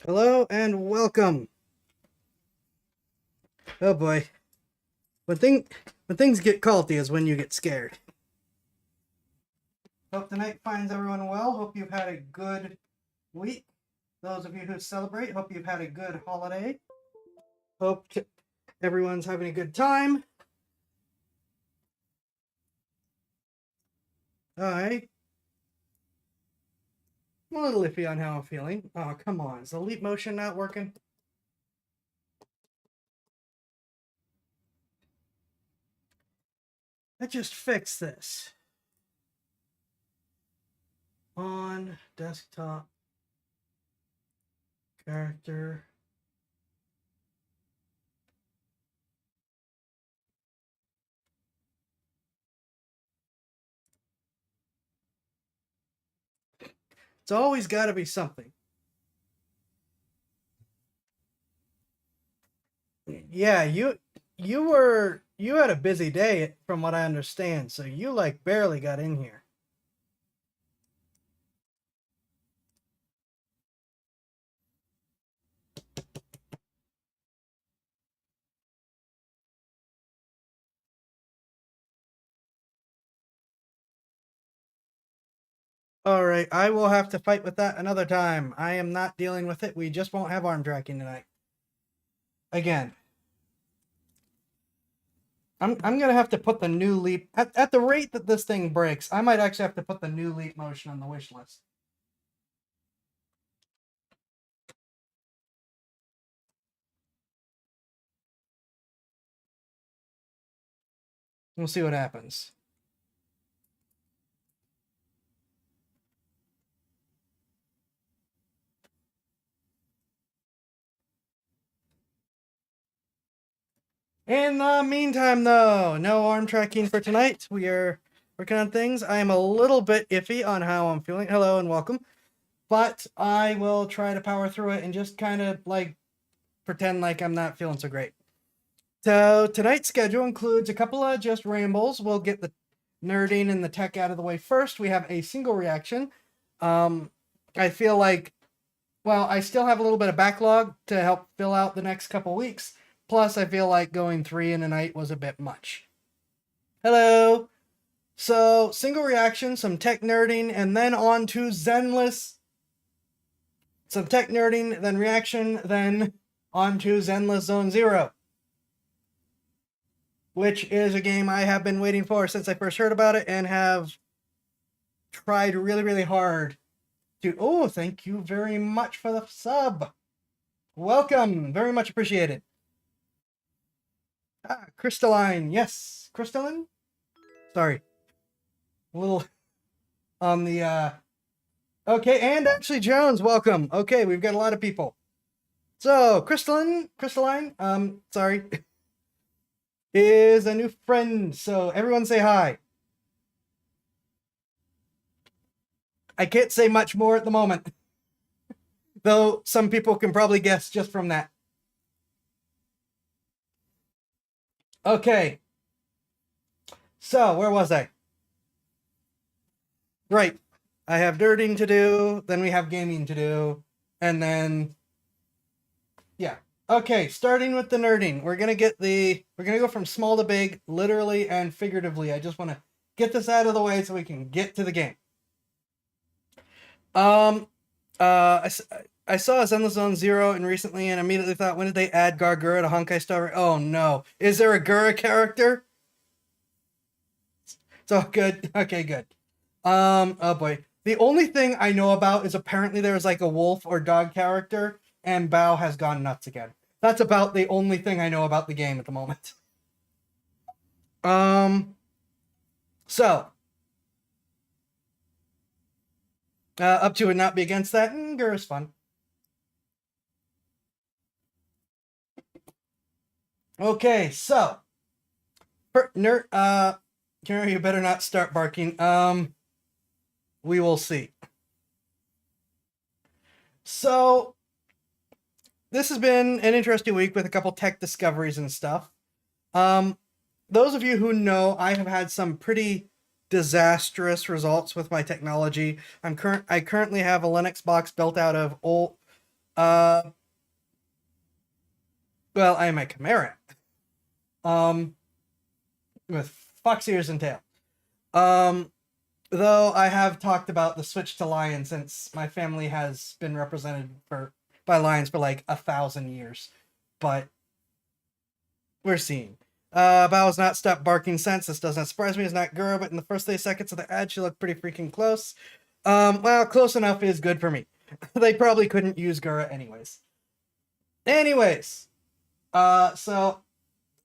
Hello and welcome. Oh boy. When things get culty is when you get scared. Hope tonight finds everyone well. Hope you've had a good week. Those of you who celebrate, hope you've had a good holiday. Everyone's having a good time. I'm a little iffy on how I'm feeling. Oh, come on. Is the leap motion not working? Let's just fix this. On desktop character. It's always got to be something. Yeah, you had a busy day from what I understand, so you like barely got in here. All right, I will have to fight with that another time. I am not dealing with it. We just won't have arm tracking tonight. Again. I'm gonna have to put the new leap at the rate that this thing breaks. I might actually have to put the new leap motion on the wish list. We'll see what happens. In the meantime, though, no arm tracking for tonight. We are working on things. I am a little bit iffy on how I'm feeling. Hello and welcome. But I will try to power through it and just kind of like pretend like I'm not feeling so great. So tonight's schedule includes a couple of just rambles. We'll get the nerding and the tech out of the way first. We have a single reaction. I feel like, well, I still have a little bit of backlog to help fill out the next couple weeks. Plus, I feel like going 3 in a night was a bit much. Hello. So, single reaction, some tech nerding, and then on to ZENLESS. Some tech nerding, then reaction, then on to ZENLESS Zone Zero, which is a game I have been waiting for since I first heard about it and have tried really, really hard to. Oh, thank you very much for the sub. Welcome. Very much appreciated. Crystalline. Yes. Crystalline? Sorry. A little on the okay, and actually Jones, welcome. Okay, we've got a lot of people. So, Crystalline, sorry, is a new friend. So everyone say hi. I can't say much more at the moment, though some people can probably guess just from that. Okay. So, where was I? Right. I have nerding to do, then we have gaming to do, and then yeah. Okay, starting with the nerding. We're going to go from small to big, literally and figuratively. I just want to get this out of the way so we can get to the game. I saw ZENLESS Zone Zero and recently and immediately thought, when did they add Gargura to Honkai Star? Oh no. Is there a Gura character? So good. Okay, good. Oh boy. The only thing I know about is apparently there's like a wolf or dog character, and Bao has gone nuts again. That's about the only thing I know about the game at the moment. So up to and not be against that. Gura's fun. Okay, so Kara, you better not start barking. We will see. So this has been an interesting week with a couple tech discoveries and stuff. Those of you who know, I have had some pretty disastrous results with my technology. I currently have a Linux box built out of Uh, well, I am a Chimera. With fox ears and tail. Though I have talked about the switch to lion since my family has been represented by lions for like 1,000 years. But we're seeing. Bao has not stopped barking since. This doesn't surprise me. It's not girl, but in the first 30 seconds of the ad, she looked pretty freaking close. Well, close enough is good for me. They probably couldn't use Gura anyways. So,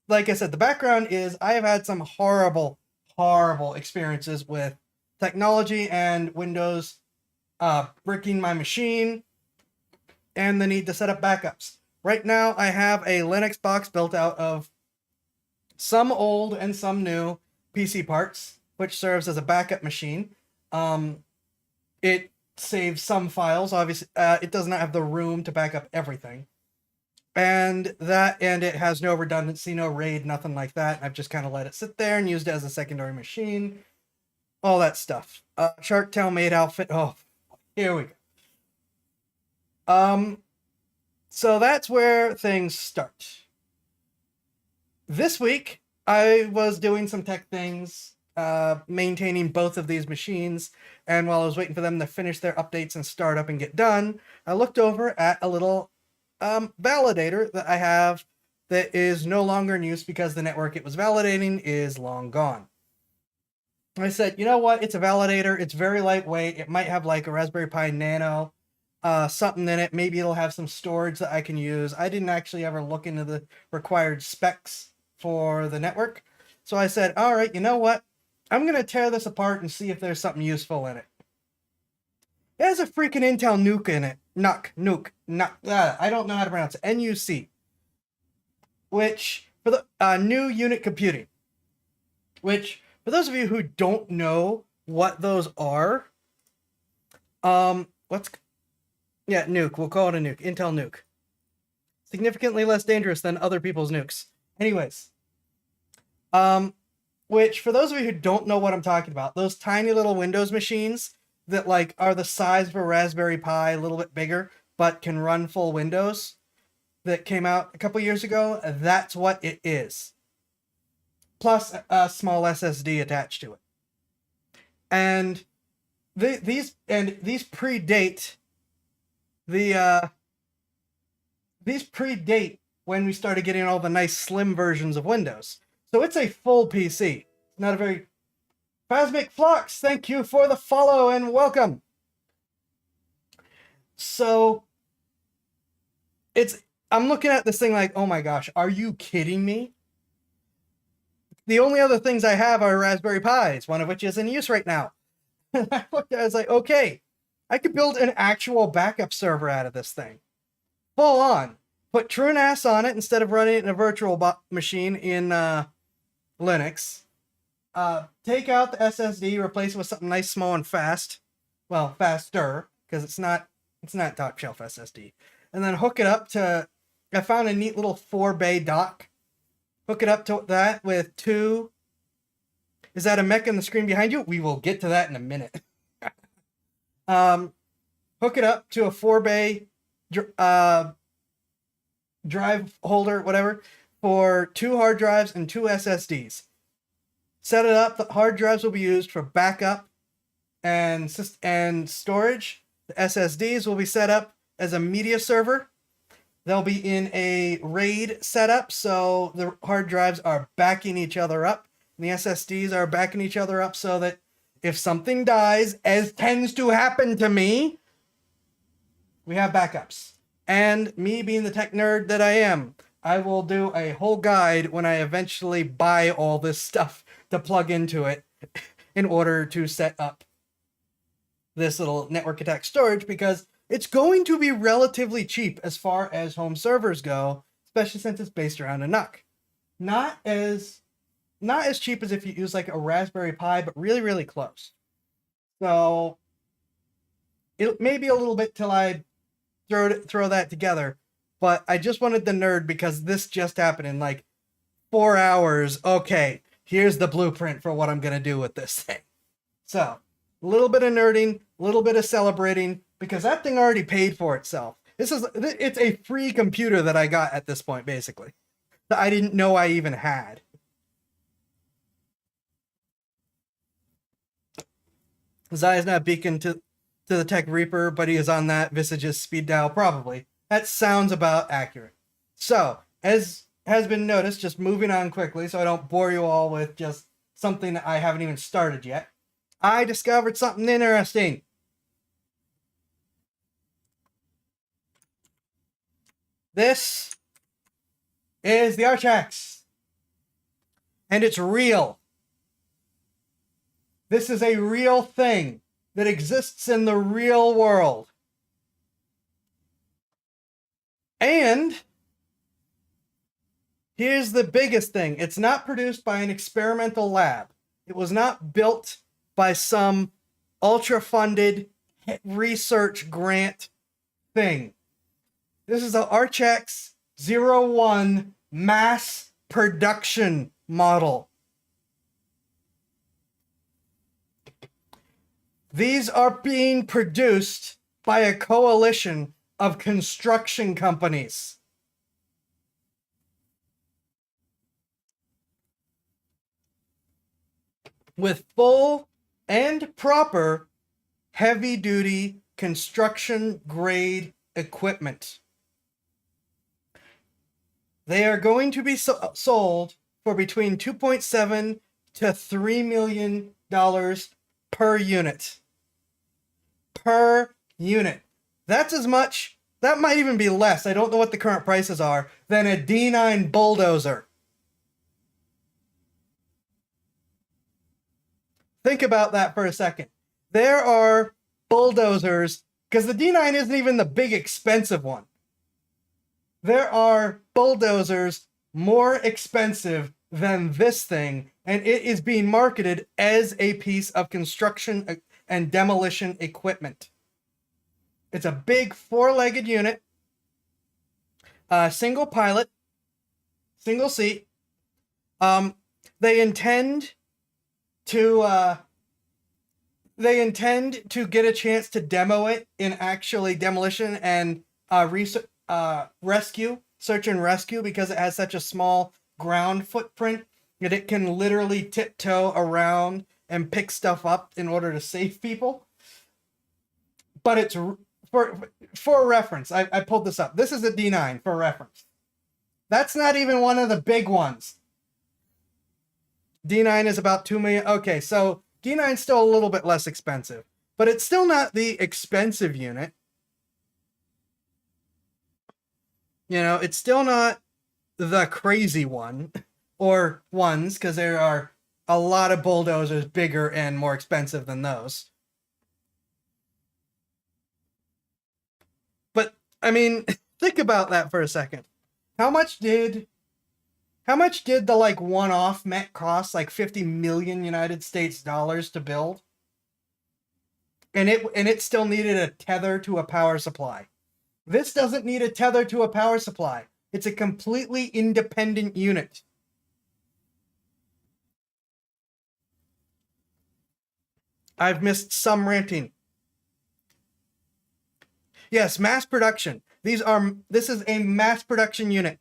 like I said, the background is I have had some horrible, horrible experiences with technology and Windows bricking my machine and the need to set up backups. Right now, I have a Linux box built out of some old and some new PC parts, which serves as a backup machine. It saves some files. Obviously, it does not have the room to back up everything. And it has no redundancy, no RAID, nothing like that. I've just kind of let it sit there and used it as a secondary machine. All that stuff. Shark Tail maid outfit. Oh, here we go. So that's where things start. This week, I was doing some tech things, maintaining both of these machines, and while I was waiting for them to finish their updates and start up and get done, I looked over at a little validator that I have that is no longer in use because the network it was validating is long gone. I said, you know what? It's a validator. It's very lightweight. It might have like a Raspberry Pi Nano, something in it. Maybe it'll have some storage that I can use. I didn't actually ever look into the required specs for the network. So I said, all right, you know what? I'm going to tear this apart and see if there's something useful in it. It has a freaking Intel nuke in it. Nuke. I don't know how to pronounce it. NUC. Which, for the new unit computing. Which, for those of you who don't know what those are, nuke. We'll call it a nuke. Intel nuke. Significantly less dangerous than other people's nukes. Anyways. Which, for those of you who don't know what I'm talking about, those tiny little Windows machines that like are the size of a Raspberry Pi, a little bit bigger, but can run full Windows, that came out a couple years ago, that's what it is. Plus a small SSD attached to it. And these predate when we started getting all the nice slim versions of Windows. So it's a full PC. It's not a very... Phasmic Flux, thank you for the follow and welcome. So I'm looking at this thing like, oh my gosh, are you kidding me? The only other things I have are Raspberry Pis, one of which is in use right now. And I looked at it, I was like, okay, I could build an actual backup server out of this thing. Full on. Put TrueNAS on it instead of running it in a virtual machine in Linux. Take out the SSD, replace it with something nice, small, and fast. Well, faster, because it's not top shelf SSD. And then hook it up to... I found a neat little 4-bay dock. Hook it up to that with two... Is that a mech on the screen behind you? We will get to that in a minute. Hook it up to a 4-bay drive holder, whatever, for 2 hard drives and 2 SSDs. Set it up. The hard drives will be used for backup and storage. The SSDs will be set up as a media server. They'll be in a RAID setup, so the hard drives are backing each other up. And the SSDs are backing each other up so that if something dies, as tends to happen to me, we have backups. And me being the tech nerd that I am, I will do a whole guide when I eventually buy all this stuff to plug into it in order to set up this little network attack storage, because it's going to be relatively cheap as far as home servers go, especially since it's based around a NUC. Not as cheap as if you use like a Raspberry Pi, but really, really close. So it may be a little bit till I throw that together, but I just wanted the nerd because this just happened in like 4 hours. Okay, here's the blueprint for what I'm going to do with this thing. So, a little bit of nerding, a little bit of celebrating, because that thing already paid for itself. It's a free computer that I got at this point, basically, that I didn't know I even had. Zai is not beacon to the Tech Reaper, but he is on that Visage's speed dial, probably. That sounds about accurate. So, as has been noticed, just moving on quickly so I don't bore you all with just something that I haven't even started yet, I discovered something interesting. This is the Archax, and it's real. This is a real thing that exists in the real world. And here's the biggest thing. It's not produced by an experimental lab. It was not built by some ultra-funded research grant thing. This is the Archax 01 mass production model. These are being produced by a coalition of construction companies. With full and proper heavy-duty construction-grade equipment. They are going to be sold for between $2.7 to $3 million per unit. Per unit. That's as much, that might even be less, I don't know what the current prices are, than a D9 bulldozer. Think about that for a second. There are bulldozers, because the D9 isn't even the big expensive one. There are bulldozers more expensive than this thing, and it is being marketed as a piece of construction and demolition equipment. It's a big four-legged unit, single pilot, single seat. They intend to get a chance to demo it in actually demolition and rescue, search and rescue, because it has such a small ground footprint that it can literally tiptoe around and pick stuff up in order to save people. But it's for reference. I pulled this up. This is a D9 for reference. That's not even one of the big ones. D9 is about $2 million. Okay, so D9 is still a little bit less expensive, but it's still not the expensive unit. You know, it's still not the crazy one or ones, because there are a lot of bulldozers bigger and more expensive than those. But I mean, think about that for a second. How much did the like one-off mech cost? Like 50 million United States dollars to build? And it still needed a tether to a power supply. This doesn't need a tether to a power supply. It's a completely independent unit. I've missed some ranting. Yes, mass production. This is a mass production unit.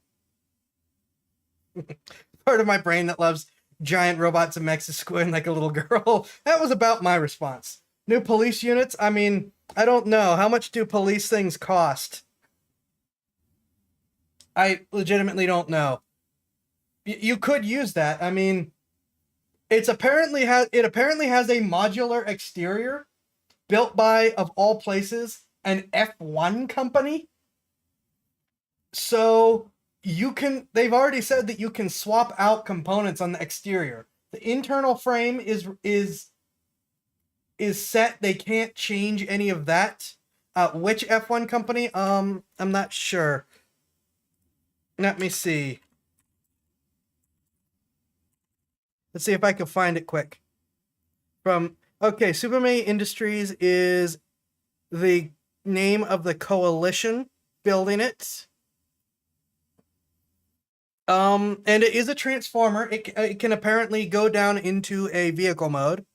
Part of my brain that loves giant robots and mechs is squinting like a little girl. That was about my response. New police units? I mean, I don't know. How much do police things cost? I legitimately don't know. You could use that. I mean, it apparently has a modular exterior built by, of all places, an F1 company. So they've already said that you can swap out components on the exterior. The internal frame is set. They can't change any of that. Which F1 company? I'm not sure. Let me see. Let's see if I can find it quick. Okay, Superman Industries is the name of the coalition building it. And it is a transformer. It can apparently go down into a vehicle mode.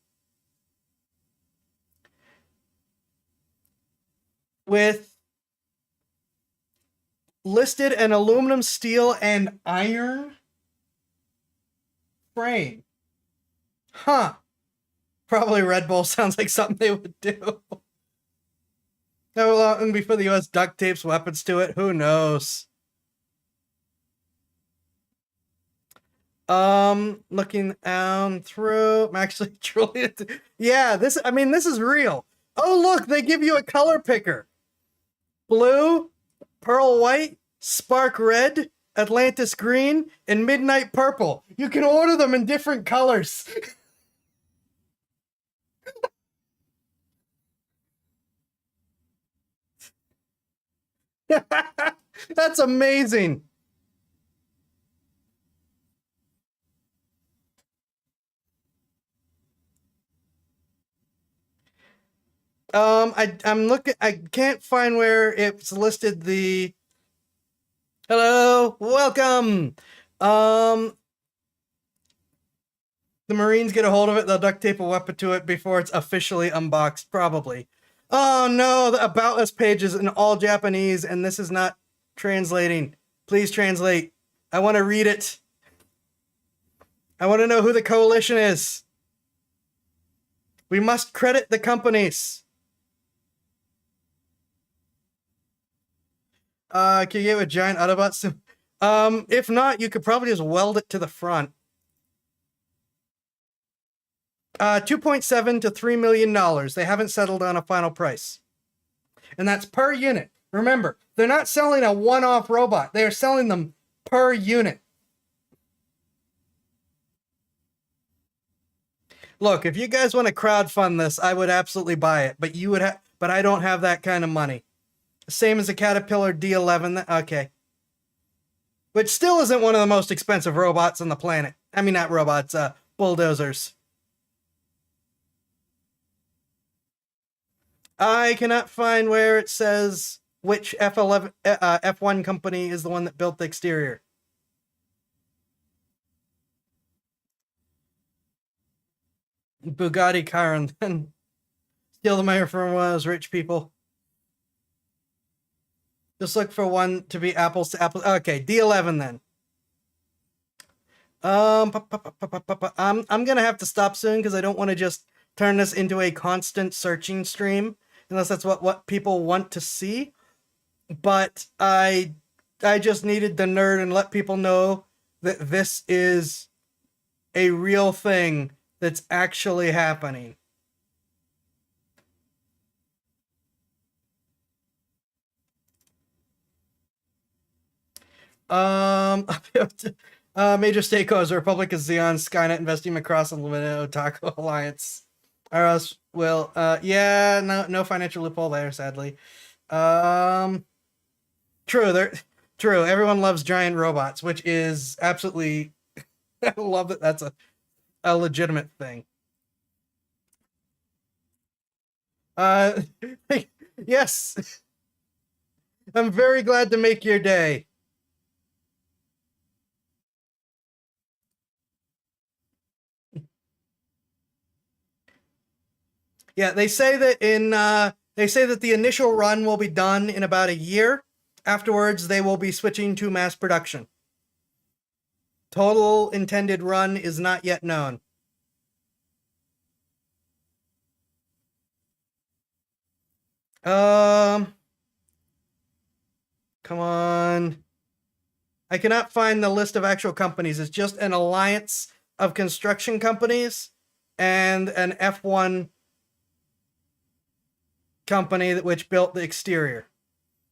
With listed an aluminum, steel, and iron frame. Huh. Probably Red Bull sounds like something they would do. How long before the US duct tapes weapons to it? Who knows? Looking down through, I'm actually truly, yeah, this is real. Oh, look, they give you a color picker. Blue, pearl white, spark red, Atlantis green, and midnight purple. You can order them in different colors. That's amazing. I'm looking. I can't find where it's listed. The hello, welcome. The Marines get a hold of it. They'll duct tape a weapon to it before it's officially unboxed. Probably. Oh no, the About Us page is in all Japanese, and this is not translating. Please translate. I want to read it. I want to know who the coalition is. We must credit the companies. Can you get a giant Autobot? If not, you could probably just weld it to the front. 2.7 to $3 million. They haven't settled on a final price. And that's per unit. Remember, they're not selling a one-off robot. They are selling them per unit. Look, if you guys want to crowdfund this, I would absolutely buy it. But you would have, but I don't have that kind of money. Same as the Caterpillar D11. Okay. Which still isn't one of the most expensive robots on the planet. I mean, not robots, bulldozers. I cannot find where it says which F1 company is the one that built the exterior. Bugatti Chiron. Steal the money from rich people. Just look for one to be apples to apples. Okay, D11 then. I'm gonna have to stop soon because I don't want to just turn this into a constant searching stream, unless that's what people want to see. But I just needed to nerd and let people know that this is a real thing that's actually happening. Major stakeholders: the Republic of Xeon, Skynet, investing across Unlimited, Otaku Alliance. Or else, well, yeah, no financial loophole there, sadly. True, true. Everyone loves giant robots, which is absolutely. I love that. That's a legitimate thing. Yes. I'm very glad to make your day. Yeah, they say that the initial run will be done in about a year. Afterwards, they will be switching to mass production. Total intended run is not yet known. Come on. I cannot find the list of actual companies. It's just an alliance of construction companies and an F1 company which built the exterior.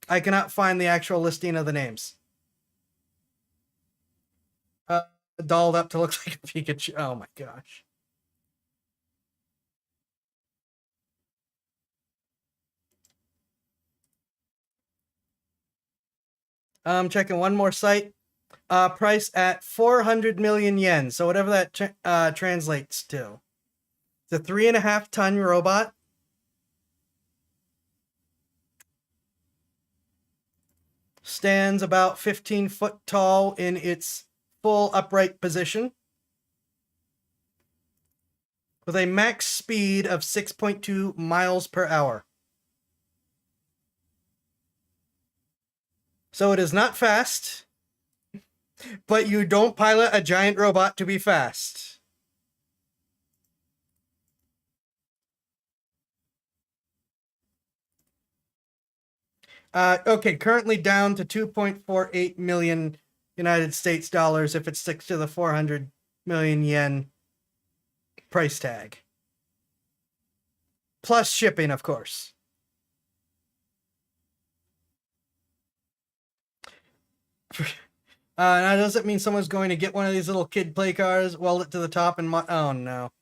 I cannot find the actual listing of the names. Dolled up to look like a Pikachu. Oh my gosh. I'm checking one more site. Price at 400 million yen. So whatever that translates to. It's a 3.5 ton robot. Stands about 15 foot tall in its full upright position, with a max speed of 6.2 miles per hour. So it is not fast, but you don't pilot a giant robot to be fast. Okay, currently down to 2.48 million United States dollars if it sticks to the 400 million yen price tag. Plus shipping, of course. Now, does it mean someone's going to get one of these little kid play cars, weld it to the top, and oh no.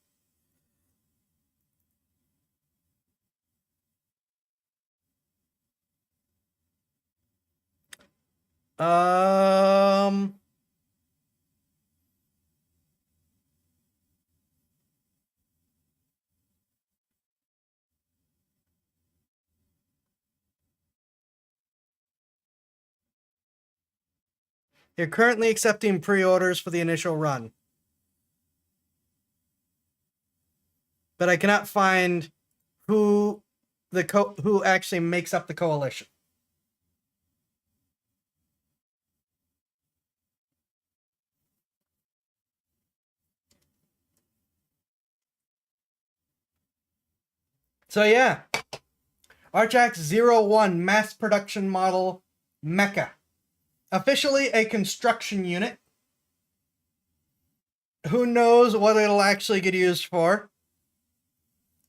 Um. You're currently accepting pre-orders for the initial run, but I cannot find who who actually makes up the coalition. So yeah, Archax-01 mass production model mecha. Officially a construction unit. Who knows what it'll actually get used for?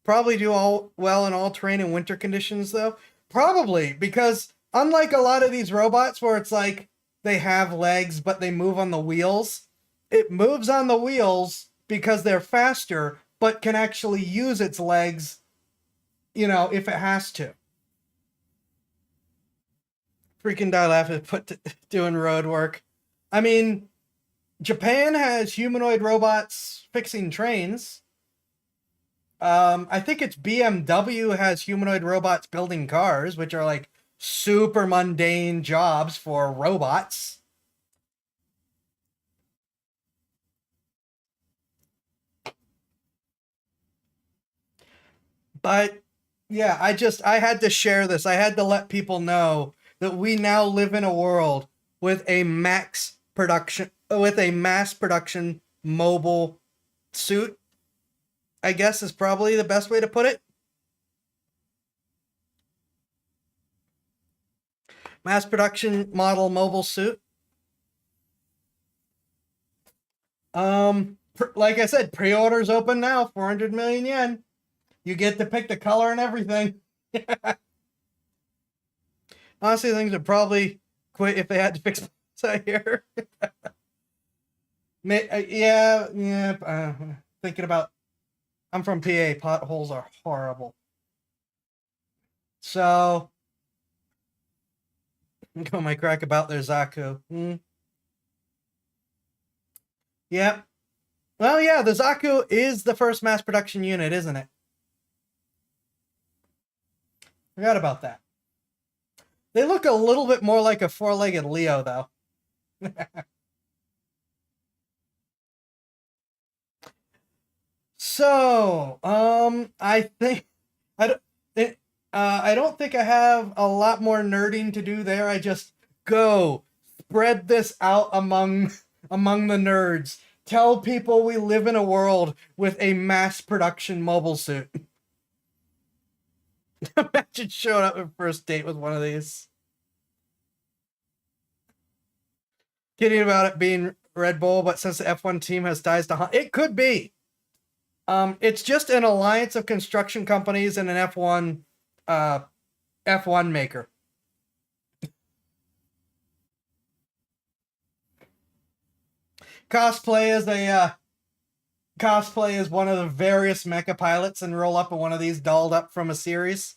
Probably do all well in all terrain and winter conditions, though. Probably, because unlike a lot of these robots where it's like they have legs but they move on the wheels, it moves on the wheels because they're faster, but can actually use its legs, you know, if it has to. Freaking die laughing doing road work. I mean, Japan has humanoid robots fixing trains. I think it's BMW has humanoid robots building cars, which are like super mundane jobs for robots. But yeah, I had to share this. I had to let people know that we now live in a world with a mass production mobile suit, I guess is probably the best way to put it. Mass production model mobile suit. Like I said, pre-orders open now, 400 million yen. You get to pick the color and everything. Honestly, things would probably quit if they had to fix that here. Thinking about, I'm from PA. Potholes are horrible. So, go my crack about their Zaku. Yep. Well, yeah, the Zaku is the first mass production unit, isn't it? Forgot about that. They look a little bit more like a four-legged Leo, though. So, I think I don't think I have a lot more nerding to do there. I just go spread this out among the nerds. Tell people we live in a world with a mass production mobile suit. Imagine showing up at first date with one of these. Kidding about it being Red Bull, but since the F1 team has ties to Honda, it could be. It's just an alliance of construction companies and an F1 maker. Cosplay as one of the various mecha pilots and roll up in one of these dolled up from a series.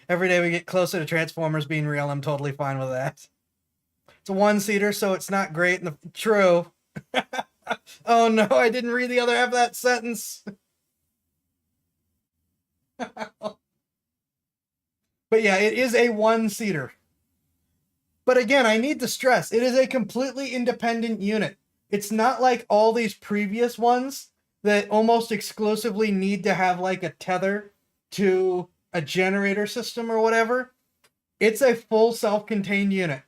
Every day we get closer to Transformers being real, I'm totally fine with that. It's a one-seater, so it's not great. True. Oh no, I didn't read the other half of that sentence. But yeah, it is a one-seater. But again, I need to stress, it is a completely independent unit. It's not like all these previous ones that almost exclusively need to have like a tether to a generator system or whatever. It's a full self-contained unit.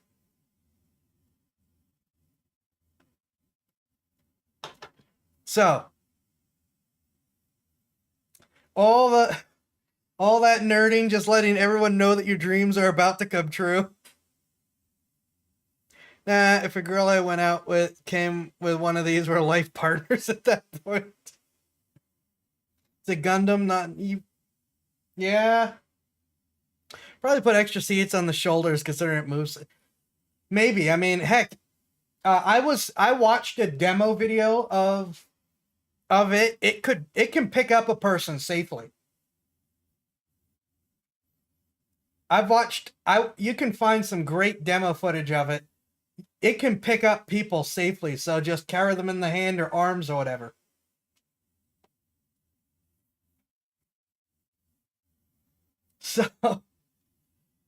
So, all that nerding, just letting everyone know that your dreams are about to come true. Nah, if a girl I went out with came with one of these, we're life partners at that point. It's a Gundam, not you. Yeah. Probably put extra seats on the shoulders considering it moves. Maybe. I mean, heck, I watched a demo video of it. It can pick up a person safely. You can find some great demo footage of it. It can pick up people safely, so just carry them in the hand or arms or whatever. So,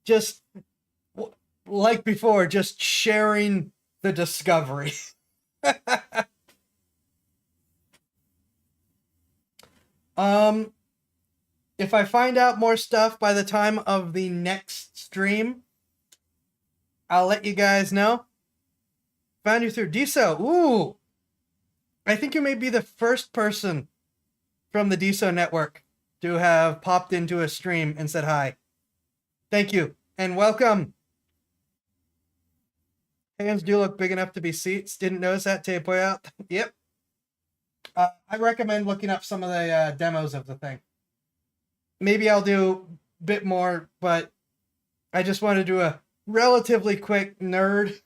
just like before, just sharing the discovery. If I find out more stuff by the time of the next stream, I'll let you guys know. Found you through DSO. Ooh! I think you may be the first person from the DSO network to have popped into a stream and said hi. Thank you, and welcome. Hands do look big enough to be seats. Didn't notice that till you point out. Yep. I recommend looking up some of the demos of the thing. Maybe I'll do a bit more, but I just want to do a relatively quick nerd.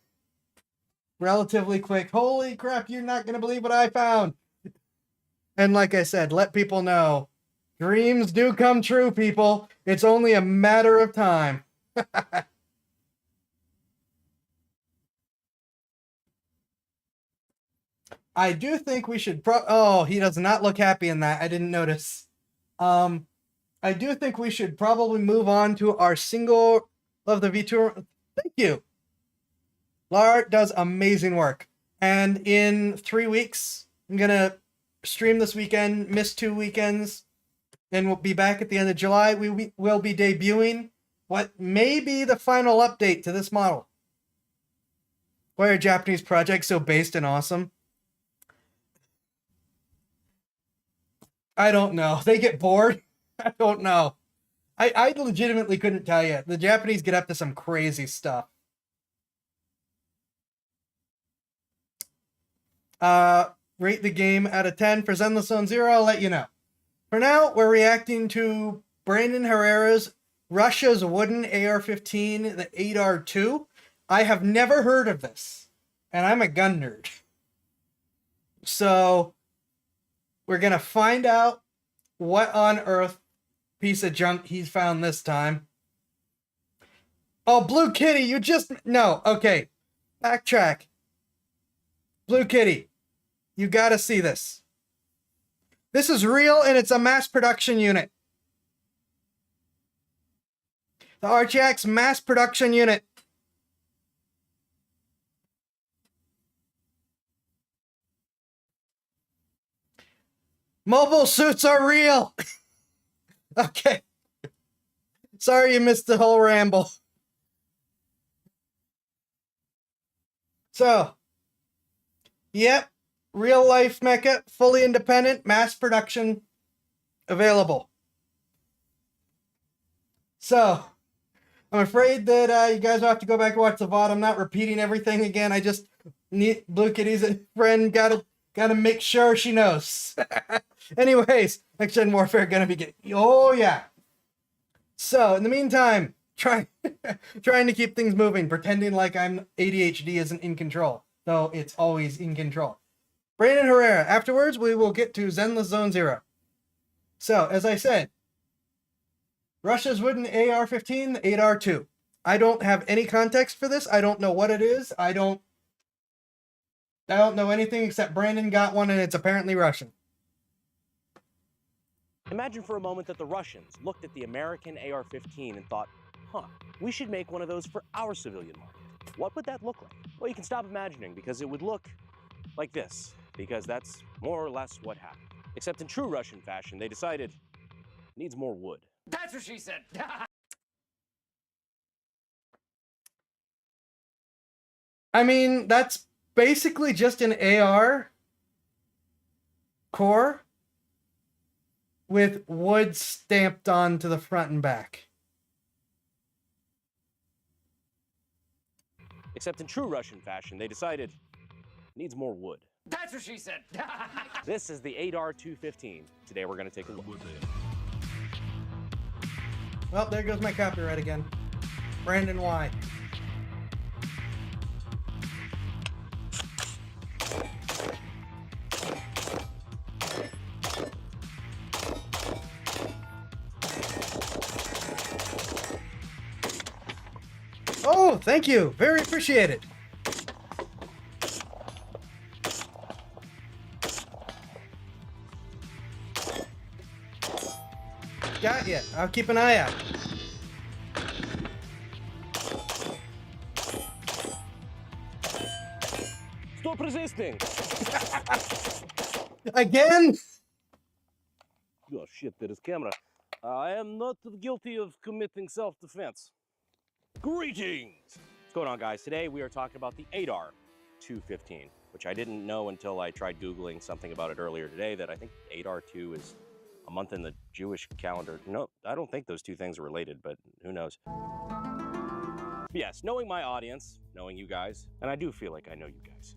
Relatively quick. Holy crap, you're not going to believe what I found. And like I said, let people know. Dreams do come true, people. It's only a matter of time. I do think we should oh, he does not look happy in that. I didn't notice. I do think we should probably move on to our single of the V2. Thank you. Lar does amazing work. And in 3 weeks, I'm going to stream this weekend, miss 2 weekends, and we'll be back at the end of July. We will be debuting what may be the final update to this model. Why are Japanese projects so based and awesome? I don't know. They get bored. I don't know. I legitimately couldn't tell you. The Japanese get up to some crazy stuff. Rate the game out of 10 for ZENLESS Zone Zero. I'll let you know. For now, we're reacting to Brandon Herrera's Russia's Wooden AR-15, the 8R2. I have never heard of this, and I'm a gun nerd. So, we're going to find out what on earth piece of junk he's found this time. Oh, Blue Kitty, you just... No, okay. Backtrack. Blue Kitty, you gotta see this. This is real, and it's a mass production unit. The RGX mass production unit. Mobile suits are real. Okay. Sorry you missed the whole ramble. So, yep, real life mecha, fully independent, mass production, available. So, I'm afraid that you guys will have to go back and watch the VOD. I'm not repeating everything again. I just need Blue Kitty's a friend. Gotta make sure she knows. Anyways, Next Gen Warfare gonna be getting. Oh yeah. So in the meantime, trying to keep things moving, pretending like I'm ADHD isn't in control, though it's always in control. Brandon Herrera. Afterwards, we will get to ZENLESS Zone Zero. So as I said, Russia's Wooden AR-15, the 8R2. I don't have any context for this. I don't know what it is. I don't know anything except Brandon got one and it's apparently Russian. Imagine for a moment that the Russians looked at the American AR-15 and thought, we should make one of those for our civilian market. What would that look like? Well, you can stop imagining because it would look like this, because that's more or less what happened. Except in true Russian fashion, they decided it needs more wood. That's what she said. I mean, that's basically just an AR core with wood stamped onto the front and back. Except in true Russian fashion, they decided needs more wood. That's what she said. This is the ADAR 215. Today we're going to take a look. Well, there goes my copyright again. Brandon Y. Oh, thank you. Very appreciated. Got ya. I'll keep an eye out. Stop resisting! Again? Oh shit, there is camera. I am not guilty of committing self-defense. Greetings! What's going on, guys? Today we are talking about the ADAR 215, which I didn't know until I tried Googling something about it earlier today, that I think ADAR 2 is a month in the Jewish calendar. No, I don't think those two things are related, but who knows? Yes, knowing my audience, knowing you guys, and I do feel like I know you guys,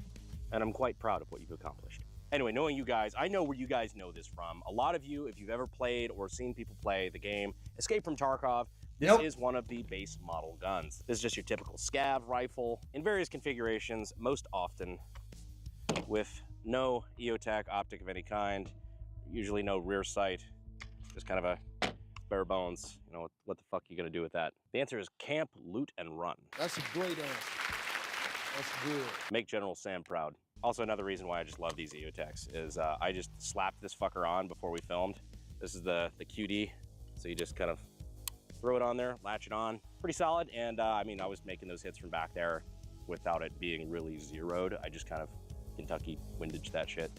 and I'm quite proud of what you've accomplished. Anyway, knowing you guys, I know where you guys know this from. A lot of you, if you've ever played or seen people play the game Escape from Tarkov, this is one of the base model guns. This is just your typical scav rifle in various configurations, most often with no EOTech optic of any kind, usually no rear sight, just kind of a bare bones. You know, what the fuck are you gonna do with that? The answer is camp, loot, and run. That's a great answer. That's good. Make General Sam proud. Also, another reason why I just love these EOTechs is I just slapped this fucker on before we filmed. This is the QD, so you just kind of throw it on there, latch it on. Pretty solid, and I mean, I was making those hits from back there without it being really zeroed. I just kind of Kentucky windage that shit.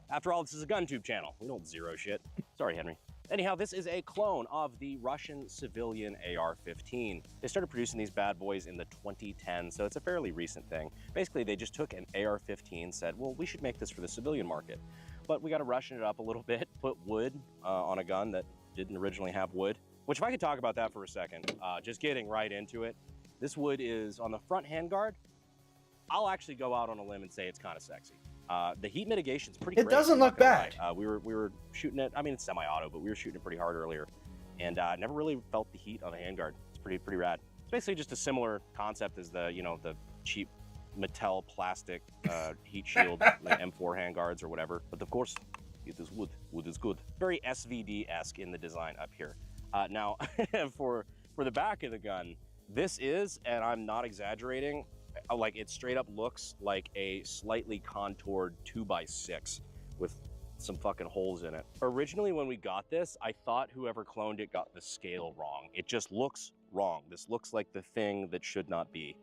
After all, this is a GunTube channel. We don't zero shit. Sorry, Henry. Anyhow, this is a clone of the Russian civilian AR-15. They started producing these bad boys in the 2010s, so it's a fairly recent thing. Basically, they just took an AR-15, said, well, we should make this for the civilian market. But we got to Russian it up a little bit, put wood on a gun that didn't originally have wood. Which, if I could talk about that for a second, just getting right into it, this wood is on the front handguard. I'll actually go out on a limb and say it's kind of sexy. The heat mitigation's pretty great. It doesn't look bad. We were shooting it, I mean, it's semi-auto, but we were shooting it pretty hard earlier. And never really felt the heat on the handguard. It's pretty rad. It's basically just a similar concept as the, you know, the cheap Mattel plastic heat shield, like M4 handguards or whatever. But of course, it is wood. Wood is good. Very SVD-esque in the design up here. Now, for the back of the gun, this is, and I'm not exaggerating, like it straight up looks like a slightly contoured 2x6 with some fucking holes in it. Originally, when we got this, I thought whoever cloned it got the scale wrong. It just looks wrong. This looks like the thing that should not be.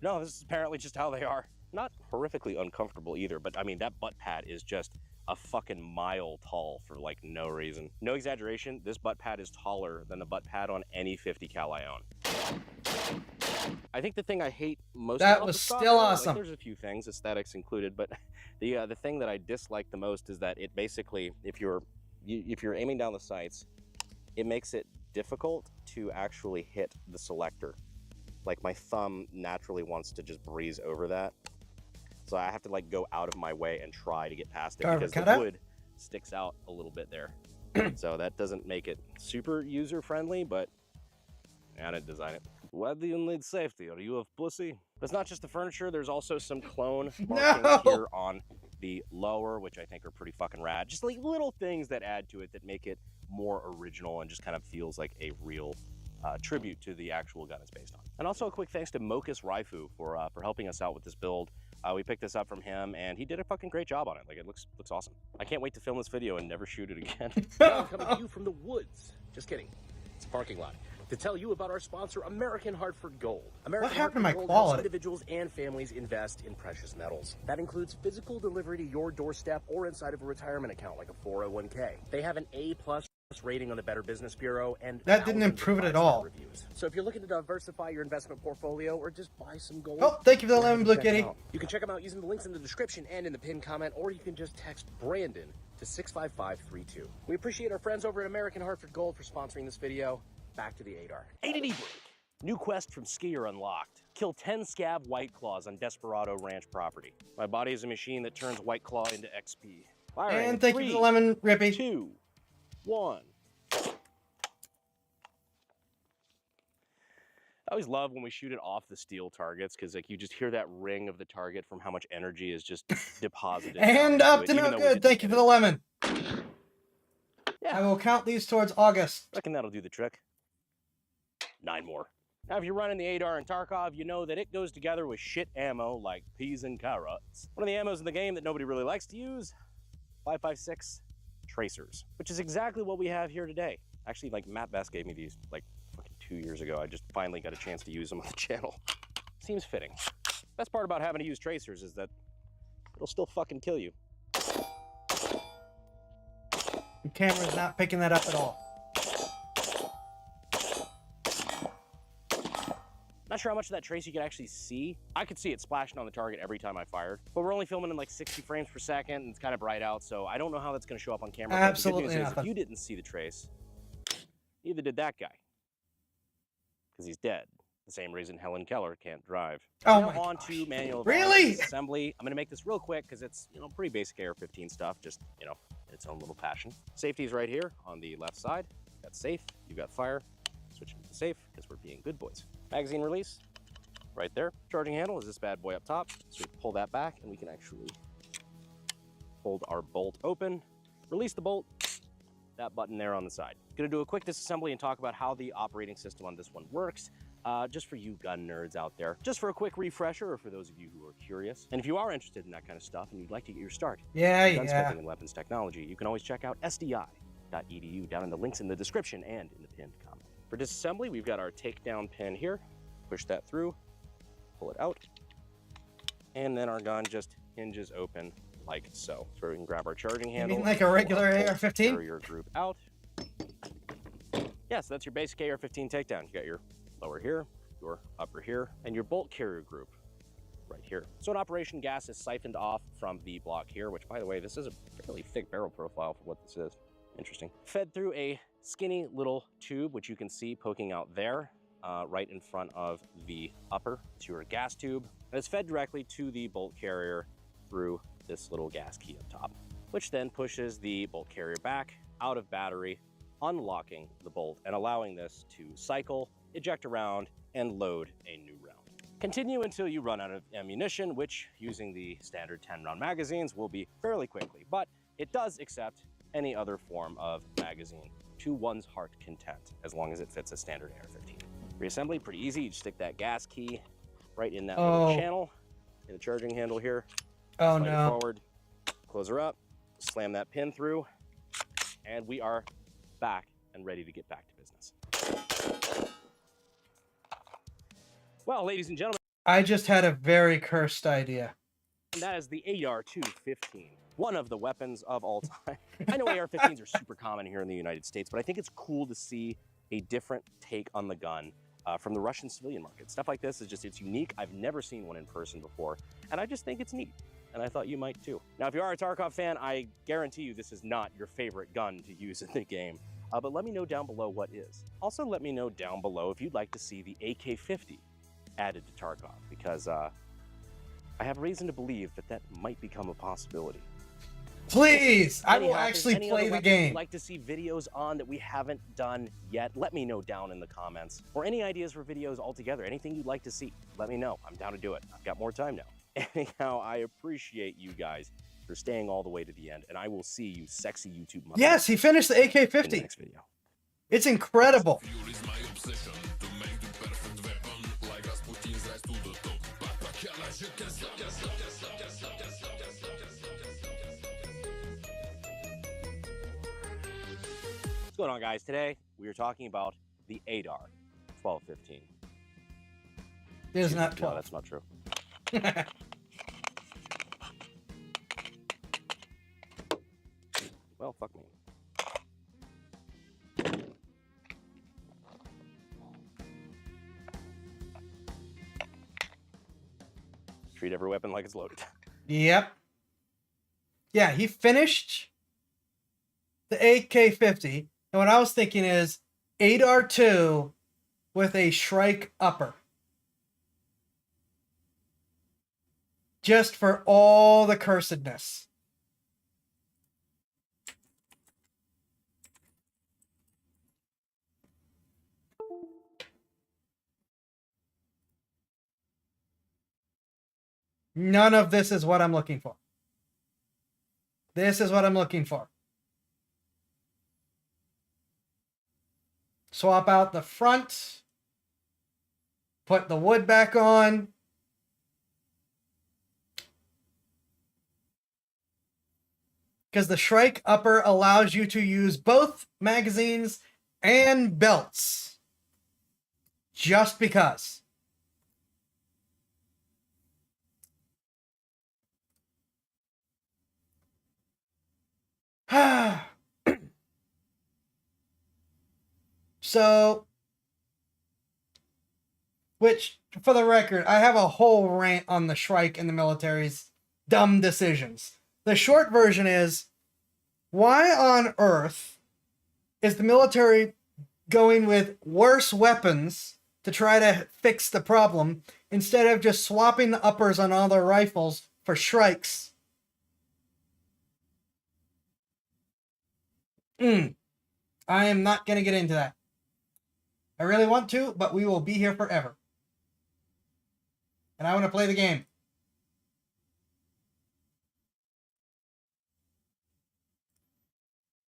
No, this is apparently just how they are. Not horrifically uncomfortable either, but I mean, that butt pad is just a fucking mile tall for like no reason. No exaggeration, this butt pad is taller than the butt pad on any 50 cal I own. I think the thing I hate most that was still awesome. Like, there's a few things, aesthetics included, but the thing that I dislike the most is that it basically, if you're aiming down the sights, it makes it difficult to actually hit the selector. Like my thumb naturally wants to just breeze over that. So I have to like go out of my way and try to get past it because the wood sticks out a little bit there. So that doesn't make it super user friendly, but I didn't design it. Why do you need safety? Are you a pussy? But it's not just the furniture. There's also some clone markings here on the lower, which I think are pretty fucking rad. Just like little things that add to it that make it more original and just kind of feels like a real tribute to the actual gun it's based on. And also a quick thanks to Mokus Raifu for helping us out with this build. We picked this up from him, and he did a fucking great job on it. Like, it looks awesome. I can't wait to film this video and never shoot it again. Now I'm coming to you from the woods. Just kidding. It's a parking lot. To tell you about our sponsor, American Hartford Gold. American what happened Hartford to my Gold quality? helps individuals and families invest in precious metals. That includes physical delivery to your doorstep or inside of a retirement account like a 401k. They have an A+ its rating on the Better Business Bureau, and That didn't thousands of improve it at 5-star all. reviews. So if you're looking to diversify your investment portfolio or just buy some gold, Oh, thank you for the go ahead lemon, and Blue check 'em Kitty. out. You can check them out using the links in the description and in the pinned comment, or you can just text Brandon to 65532. We appreciate our friends over at American Hartford Gold for sponsoring this video. Back to the ADAR. ADD break. New quest from Skier unlocked. Kill 10 scab White Claws on Desperado Ranch property. My body is a machine that turns White Claw into XP. Firing. And thank you for the lemon, Rippy. 2, 1. I always love when we shoot it off the steel targets, because like you just hear that ring of the target from how much energy is just deposited. And down up into to it, even no though we good. didn't Thank you hit for the it. lemon. Yeah. I will count these towards August. Reckon that'll do the trick. 9 more. Now, if you're running the ADAR and Tarkov, you know that it goes together with shit ammo like peas and carrots. One of the ammos in the game that nobody really likes to use, 5.56 tracers, which is exactly what we have here today. Actually, like Matt Best gave me these like fucking 2 years ago. I just finally got a chance to use them on the channel. Seems fitting. Best part about having to use tracers is that it'll still fucking kill you. The camera's not picking that up at all. Not sure how much of that trace you could actually see. I could see it splashing on the target every time I fired, but we're only filming in like 60 frames per second, and it's kind of bright out, so I don't know how that's going to show up on camera. Absolutely But the good news is, nothing. if you didn't see the trace, neither did that guy, because he's dead. The same reason Helen Keller can't drive. Oh now my on gosh. to manual of Really? assembly. I'm going to make this real quick because it's pretty basic AR-15 stuff, just its own little passion. Safety's right here on the left side. You've got safe, you've got fire. Switching to safe because we're being good boys. Magazine release. Right there. Charging handle is this bad boy up top. So we pull that back and we can actually hold our bolt open, release the bolt, that button there on the side. Gonna do a quick disassembly and talk about how the operating system on this one works, just for you gun nerds out there. Just for a quick refresher, or for those of you who are curious. And if you are interested in that kind of stuff and you'd like to get your start in gunsmithing and weapons technology, you can always check out sdi.edu down in the links in the description and in the pinned comment. For disassembly, we've got our takedown pin here. Push that through. Pull it out, and then our gun just hinges open like so. So we can grab our charging handle. You mean like a regular AR-15? Carrier group out. Yes, that's your basic AR-15 takedown. You got your lower here, your upper here, and your bolt carrier group right here. So in operation, gas is siphoned off from the block here, which, by the way, this is a fairly thick barrel profile for what this is. Interesting. Fed through a skinny little tube, which you can see poking out there. Right in front of the upper. It's your gas tube, and it's fed directly to the bolt carrier through this little gas key up top, which then pushes the bolt carrier back out of battery, unlocking the bolt and allowing this to cycle, eject around, and load a new round. Continue until you run out of ammunition, which, using the standard 10-round magazines, will be fairly quickly, but it does accept any other form of magazine to one's heart content, as long as it fits a standard AR-15. Reassembly, pretty easy. You just stick that gas key right in that little channel in the charging handle here. Oh Slide it no. forward, close her up, slam that pin through, and we are back and ready to get back to business. Well, ladies and gentlemen, I just had a very cursed idea. that is the AR-215, one of the weapons of all time. I know AR-15s are super common here in the United States, but I think it's cool to see a different take on the gun from the Russian civilian market. Stuff like this is just, it's unique. I've never seen one in person before, and I just think it's neat. And I thought you might too. Now, if you are a Tarkov fan, I guarantee you this is not your favorite gun to use in the game, but let me know down below what is. Also, let me know down below if you'd like to see the AK-50 added to Tarkov, because I have reason to believe that that might become a possibility. Please, I Any will hackers, actually any play other the weapons game. you'd like to see videos on that we haven't done yet, let me know down in the comments. Or any ideas for videos altogether, anything you'd like to see, let me know. I'm down to do it. I've got more time now. Anyhow, I appreciate you guys for staying all the way to the end, and I will see you sexy YouTube mothers Yes, he finished the in the AK-50. next video. It's incredible. What's going on, guys? Today, we are talking about the ADAR 1215. It is not No, 12. that's not true. Well, fuck me. Treat every weapon like it's loaded. Yep. Yeah, he finished the AK-50, and what I was thinking is 8R2 with a Shrike upper. Just for all the cursedness. None of this is what I'm looking for. This is what I'm looking for. Swap out the front. Put the wood back on. Because the Shrike upper allows you to use both magazines and belts. Just because. So, which, for the record, I have a whole rant on the Shrike and the military's dumb decisions. The short version is, why on earth is the military going with worse weapons to try to fix the problem instead of just swapping the uppers on all their rifles for Shrikes? I am not going to get into that. I really want to, but we will be here forever. And I want to play the game.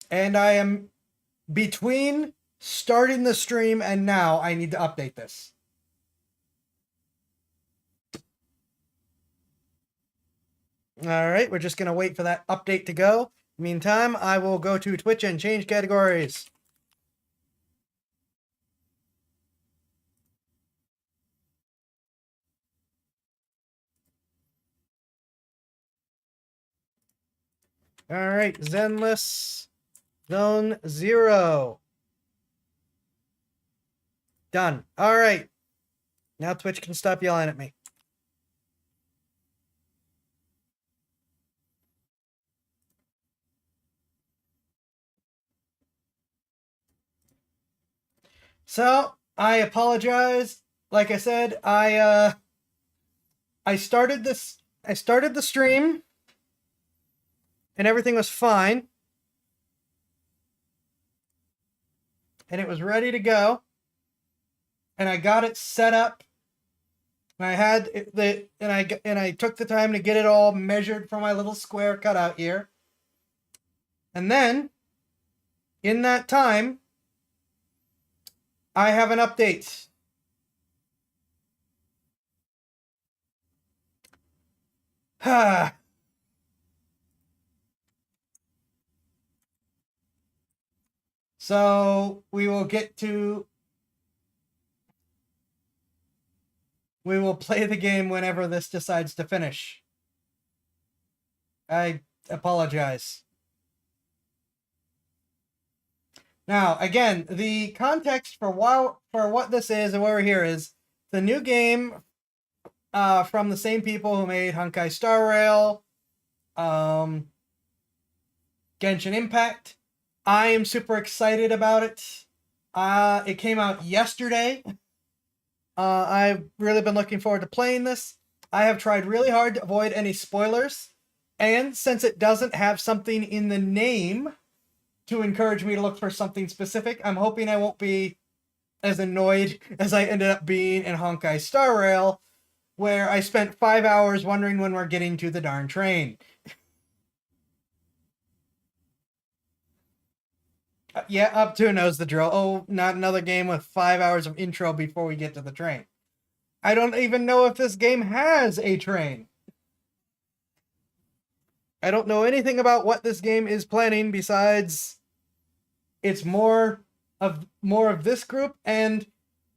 And I am between starting the stream and now I need to update this. All right, we're just going to wait for that update to go. Meantime, I will go to Twitch and change categories. All right, ZENLESS Zone 0. Done. All right. Now Twitch can stop yelling at me. So, I apologize. Like I said, I started the stream and everything was fine. And it was ready to go. And I got it set up. And I had I took the time to get it all measured for my little square cutout here. And then in that time, I have an update. So we will play the game whenever this decides to finish. I apologize. Now, again, the context for what this is and what we're here is the new game from the same people who made Honkai Star Rail, Genshin Impact. I am super excited about it. It came out yesterday. I've really been looking forward to playing this. I have tried really hard to avoid any spoilers. And since it doesn't have something in the name to encourage me to look for something specific, I'm hoping I won't be as annoyed as I ended up being in Honkai Star Rail, where I spent 5 hours wondering when we're getting to the darn train. Yeah, up to knows the drill. Oh, not another game with 5 hours of intro before we get to the train. I don't even know if this game has a train. I don't know anything about what this game is planning besides it's more of this group. And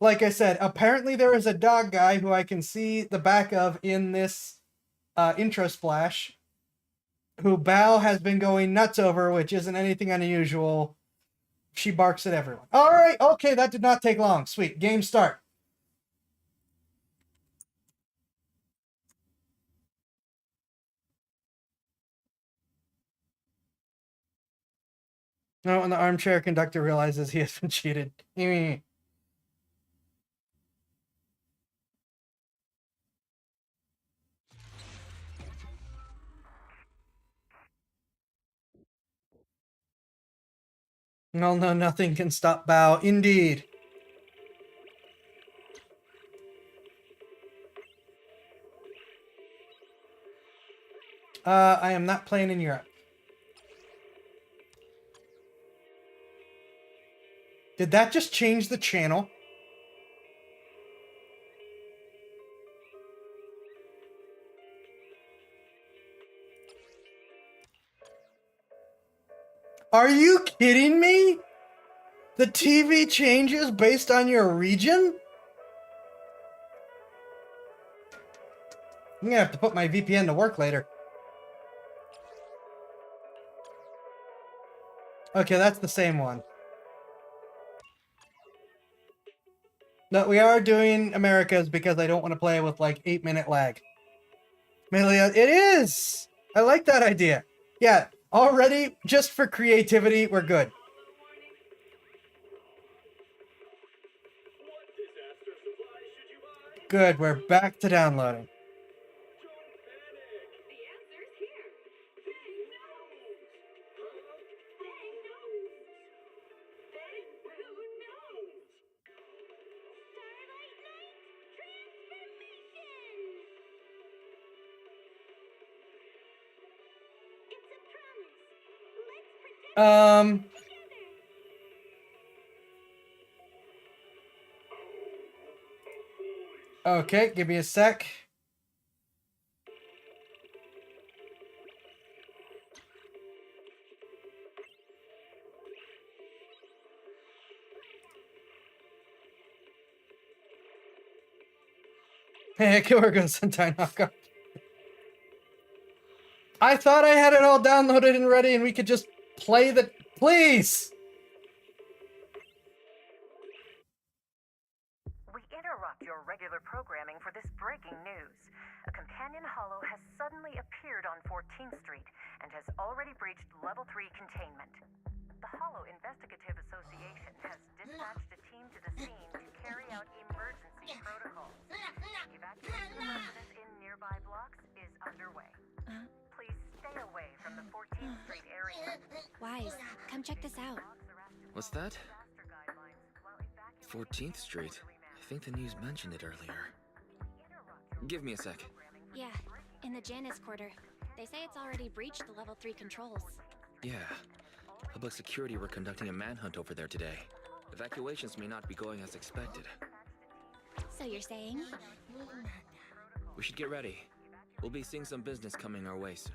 like I said, apparently there is a dog guy who I can see the back of in this intro splash, who Bao has been going nuts over, which isn't anything unusual. She barks at everyone. All right, okay, that did not take long. Sweet, game start. No, and the armchair conductor realizes he has been cheated. No, nothing can stop Bao. Indeed. I am not playing in Europe. Did that just change the channel? Are you kidding me? The TV changes based on your region? I'm gonna have to put my VPN to work later. Okay, that's the same one. No, we are doing Americas because I don't want to play with like 8-minute lag. Melia, it is! I like that idea. Yeah, already, just for creativity, we're good. Good, we're back to downloading. Okay, give me a sec. Hey, Killer goes Sentai knockoff. I thought I had it all downloaded and ready and we could just play the... Please! We interrupt your regular programming for this breaking news. A companion hollow has suddenly appeared on 14th Street and has already breached Level 3 containment. The Hollow Investigative Association has dispatched a team to the scene to carry out emergency protocols. Evacuation of residents in nearby blocks is underway. Please stay away from the 14th Street area. Wise, come check this out. What's that? 14th Street. I think the news mentioned it earlier. Give me a sec. Yeah, in the Janus quarter. They say it's already breached the level 3 controls. Yeah. Public security were conducting a manhunt over there today. Evacuations may not be going as expected. So you're saying? We should get ready. We'll be seeing some business coming our way soon.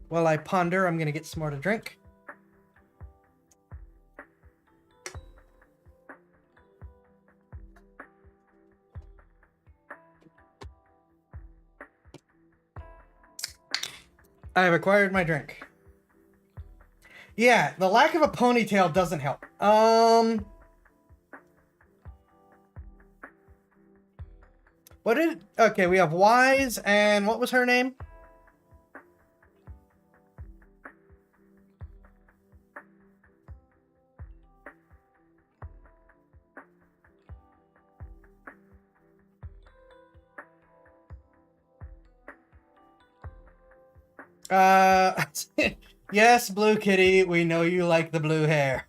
While I ponder, I'm gonna get some more to drink. I have acquired my drink. Yeah, the lack of a ponytail doesn't help. Okay, we have Wise, and what was her name? Yes, Blue Kitty, we know you like the blue hair.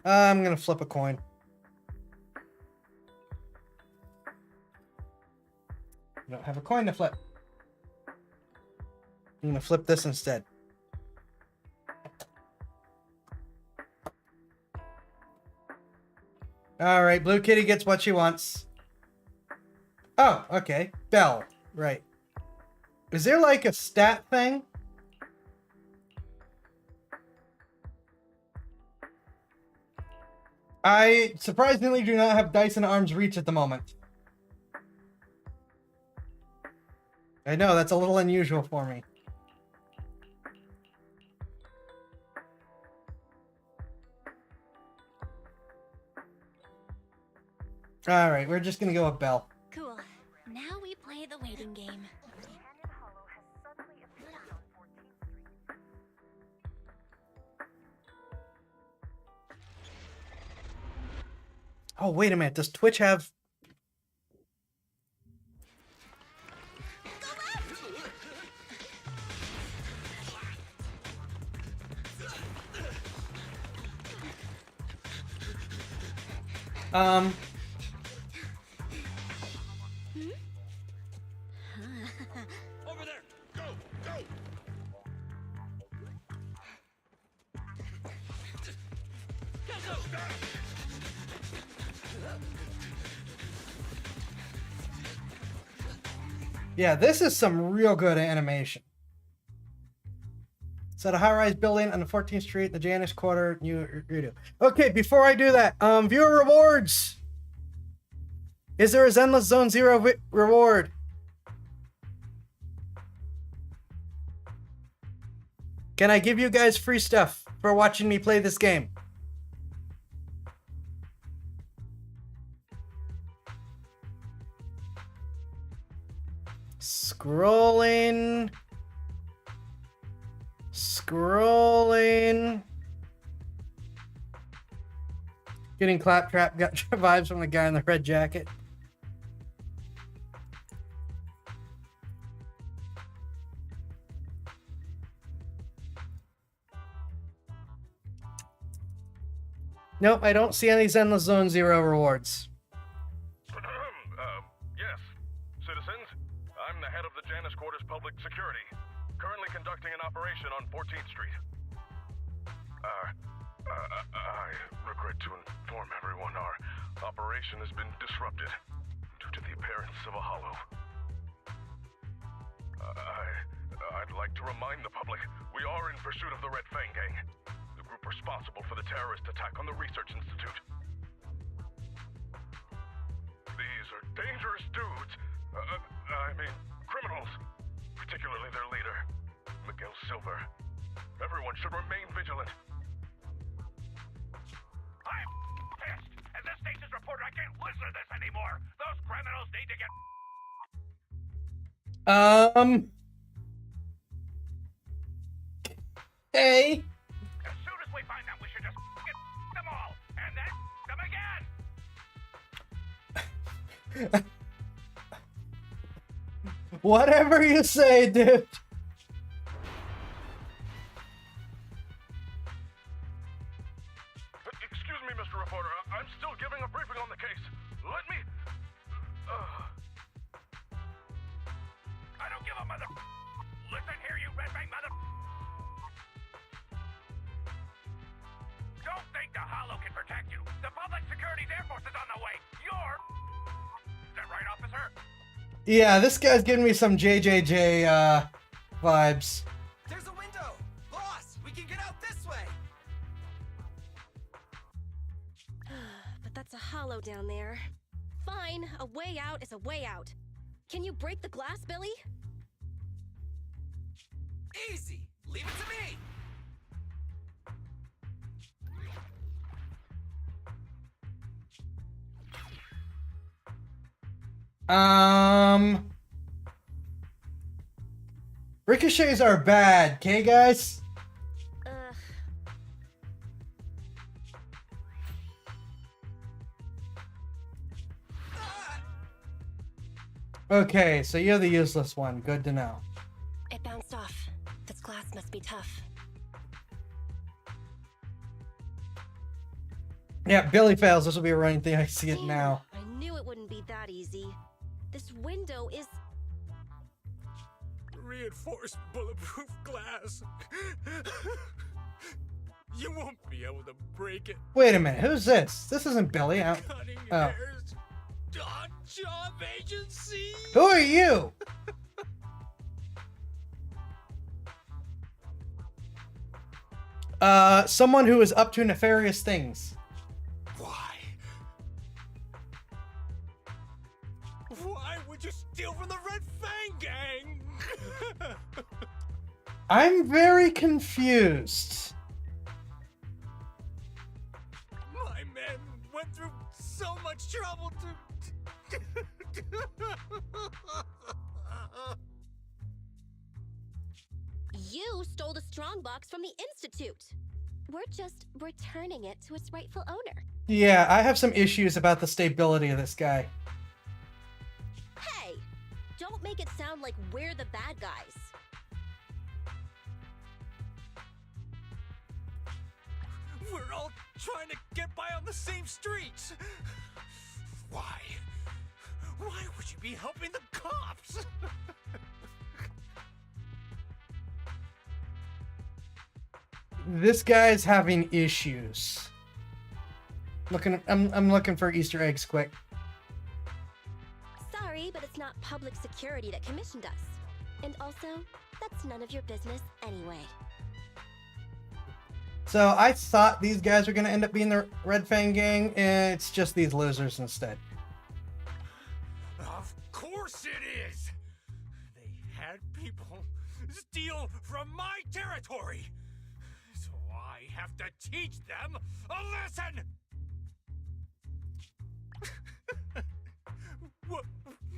I'm gonna flip a coin. I don't have a coin to flip. I'm gonna flip this instead. All right, Blue Kitty gets what she wants. Oh, okay. Bell. Right. Is there like a stat thing? I surprisingly do not have Dyson Arms Reach at the moment. I know, that's a little unusual for me. Alright, we're just gonna go with Belle. Cool. Now we play the waiting game. Companion Hollow has suddenly appeared on 14th Street. Oh, wait a minute. Does Twitch have... Over there! Go! Go! Yeah, this is some real good animation. It's at a high-rise building on the 14th Street, the Janus Quarter, New Redo. Okay, before I do that, viewer rewards. Is there a Zenless Zone Zero reward? Can I give you guys free stuff for watching me play this game? Scrolling. Getting claptrap got vibes from the guy in the red jacket. Nope, I don't see any Zenless Zone Zero rewards. Yes. Citizens, I'm the head of the Janus Quarters Public Security, currently conducting an operation on 14th Street. I regret to inform everyone our operation has been disrupted due to the appearance of a hollow. I'd like to remind the public we are in pursuit of the Red Fang Gang, the group responsible for the terrorist attack on the Research Institute. These are dangerous dudes. I mean, criminals. Particularly their leader, Miguel Silver. Everyone should remain vigilant. I'm pissed! As the station's reporter, I can't listen to this anymore! Those criminals need to get... Hey. As soon as we find them, we should just get them all, and then them again! Whatever you say, dude. Excuse me, Mr. Reporter. I'm still giving a briefing on the case. Let me... I don't give a mother... Listen here, you Red Fang mother... Don't think the Hollow can protect you. The Public Security's Air Force is on the way. You're... Is that right, officer? Yeah, this guy's giving me some JJJ vibes. There's a window! Boss, we can get out this way! But that's a hollow down there. Fine, a way out is a way out. Can you break the glass, Billy? Easy! Leave it to me! Ricochets are bad, okay, guys? Okay, so you're the useless one. Good to know. It bounced off. This glass must be tough. Yeah, Billy fails. This will be a running thing. I see it Damn, now. I knew it wouldn't be that easy. This window is... Reinforced bulletproof glass. You won't be able to break it. Wait a minute. Who's this? This isn't Billy. Cutting Oh. hairs. Dot job agency. Who are you? Someone who is up to nefarious things. Why? Why would you steal from the Red Fang Gang? I'm very confused. My men went through so much trouble to... You stole the strongbox from the Institute. We're just returning it to its rightful owner. Yeah, I have some issues about the stability of this guy. Hey! Don't make it sound like we're the bad guys. We're all trying to get by on the same streets. Why? Why would you be helping the cops? This guy's having issues. I'm looking for Easter eggs quick. Sorry, but it's not public security that commissioned us. And also, that's none of your business anyway. So I thought these guys were gonna end up being the Red Fang gang, and it's just these losers instead. Of course it is! They had people steal from my territory! So I have to teach them a lesson!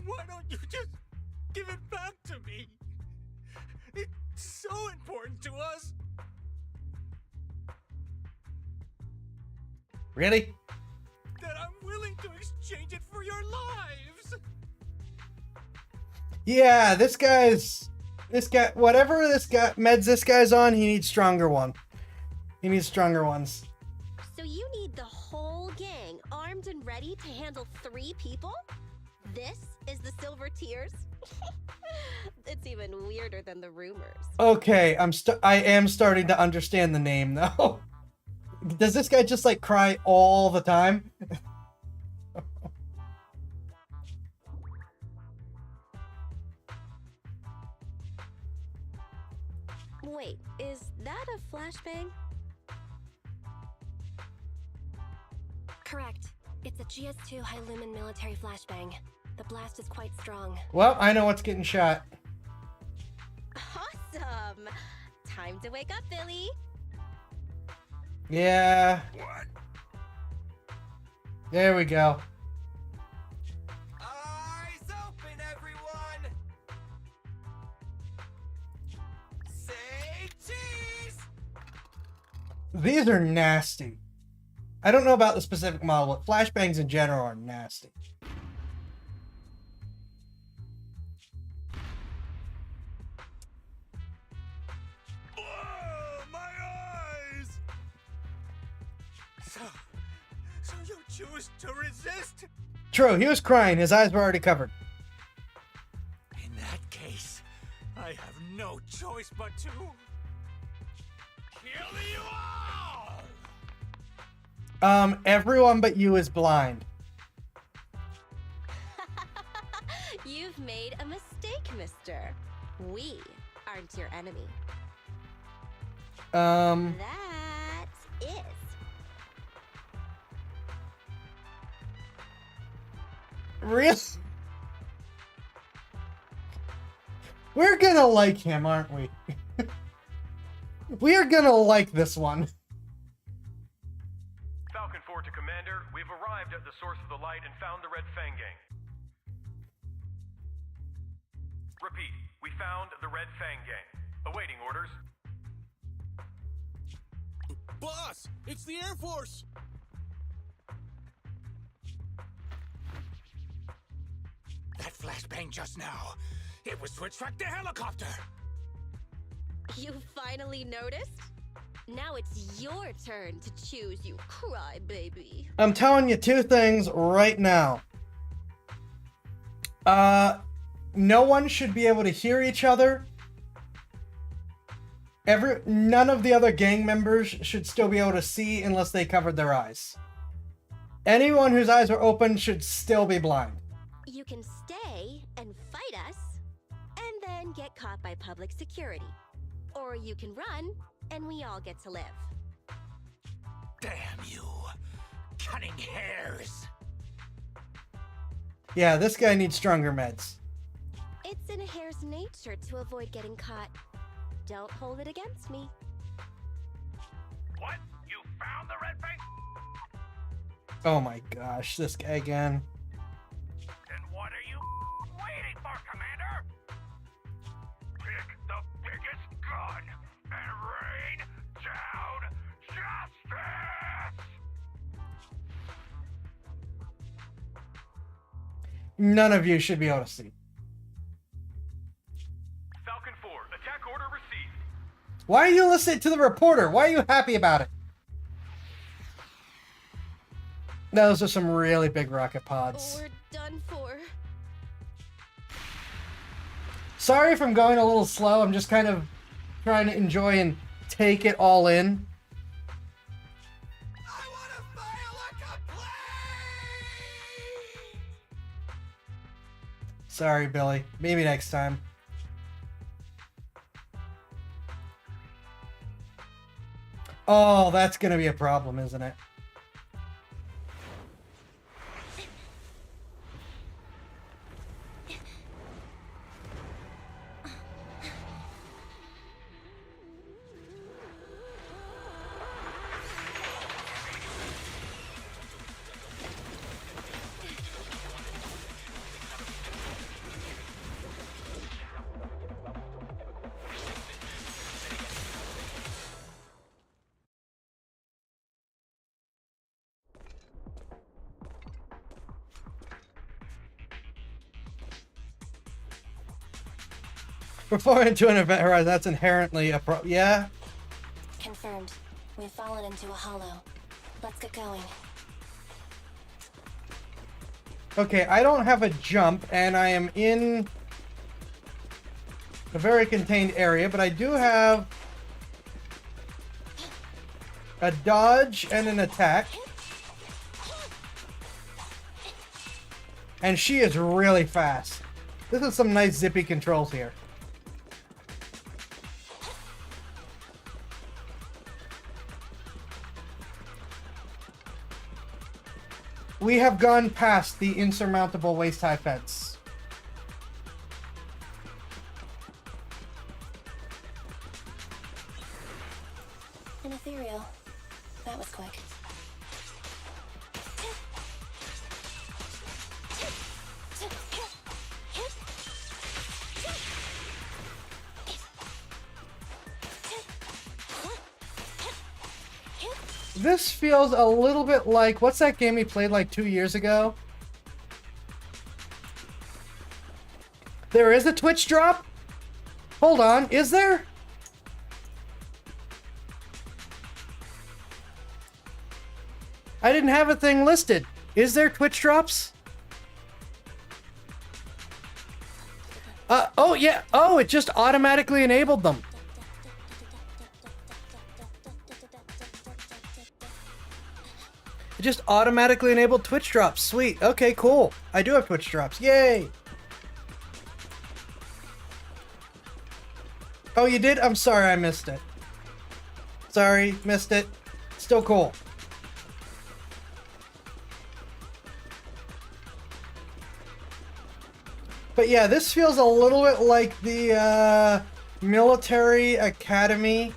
Why don't you just give it back to me? It's so important to us! Really? That I'm willing to exchange it for your lives! Yeah, whatever meds this guy's on, he needs stronger one. He needs stronger ones. So you need the whole gang armed and ready to handle 3 people? This is the Silver Tears? It's even weirder than the rumors. Okay, I am starting to understand the name though. Does this guy just like cry all the time? Wait, is that a flashbang? Correct. It's a GS2 high lumen military flashbang. The blast is quite strong. Well, I know what's getting shot. Awesome! Time to wake up, Billy. Yeah. What? There we go. Eyes open, everyone! Say cheese! These are nasty. I don't know about the specific model, but flashbangs in general are nasty. Oh, my eyes! So you choose to resist? True, he was crying. His eyes were already covered. In that case, I have no choice but to kill you all! Everyone but you is blind. You've made a mistake, mister. We aren't your enemy. That is. Really? We're gonna like him, aren't we? We are gonna like this one. Falcon 4 to Commander, we've arrived at the source of the light and found the Red Fang gang. Repeat, we found the Red Fang gang. Awaiting orders. Boss, it's the Air Force! That flashbang just now, it was to attract the helicopter! You finally noticed? Now it's your turn to choose, you crybaby. I'm telling you 2 things right now. No one should be able to hear each other. None of the other gang members should still be able to see unless they covered their eyes. Anyone whose eyes are open should still be blind. You can stay and fight us, and then get caught by public security. Or you can run, and we all get to live. Damn you! Cutting hairs! Yeah, this guy needs stronger meds. It's in a hare's nature to avoid getting caught. Don't hold it against me. What? You found the red face? Oh my gosh, this guy again. Then what are you waiting for, Commander? Pick the biggest gun and rain down justice! None of you should be able to see. Falcon 4, attack order received. Why are you listening to the reporter? Why are you happy about it? Those are some really big rocket pods. We're done for. Sorry if I'm going a little slow. I'm just kind of trying to enjoy and take it all in. I want to file a complaint! Sorry, Billy. Maybe next time. Oh, that's gonna be a problem, isn't it? Before into an event horizon, that's inherently a yeah? Confirmed. We've fallen into a hollow. Let's get going. Okay, I don't have a jump, and I am in a very contained area, but I do have a dodge and an attack. And she is really fast. This is some nice zippy controls here. We have gone past the insurmountable waist-high fence. An ethereal. That was quick. This feels a little bit like, what's that game we played like 2 years ago? There is a Twitch drop? Hold on, is there? I didn't have a thing listed. Is there Twitch drops? Oh yeah, oh, it just automatically enabled them. It just automatically enabled Twitch drops. Sweet. Okay, cool. I do have Twitch drops. Yay! Oh, you did? I'm sorry I missed it. Sorry, missed it. Still cool. But yeah, this feels a little bit like the military academy,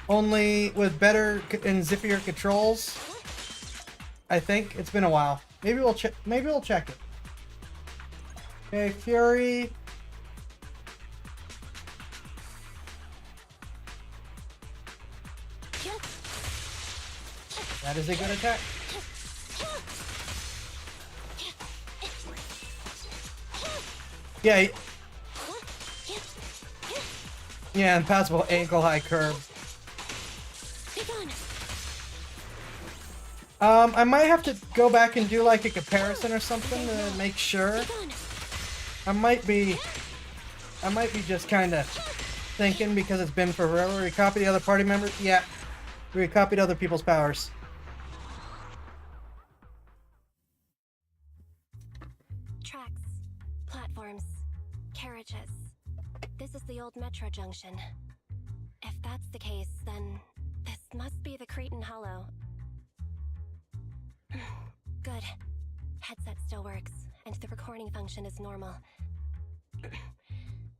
only with better and zippier controls. I think it's been a while. Maybe we'll check. Maybe we'll check it. Okay, Fury. That is a good attack. Yeah. Yeah, impassable ankle high curve. I might have to go back and do like a comparison or something to make sure. I might be just kind of thinking because it's been forever. We copied the other party members. Yeah, we copied other people's powers. Tracks, platforms, carriages. This is the old metro junction. If that's the case, then this must be the Cretan Hollow. Good. Headset still works, and the recording function is normal.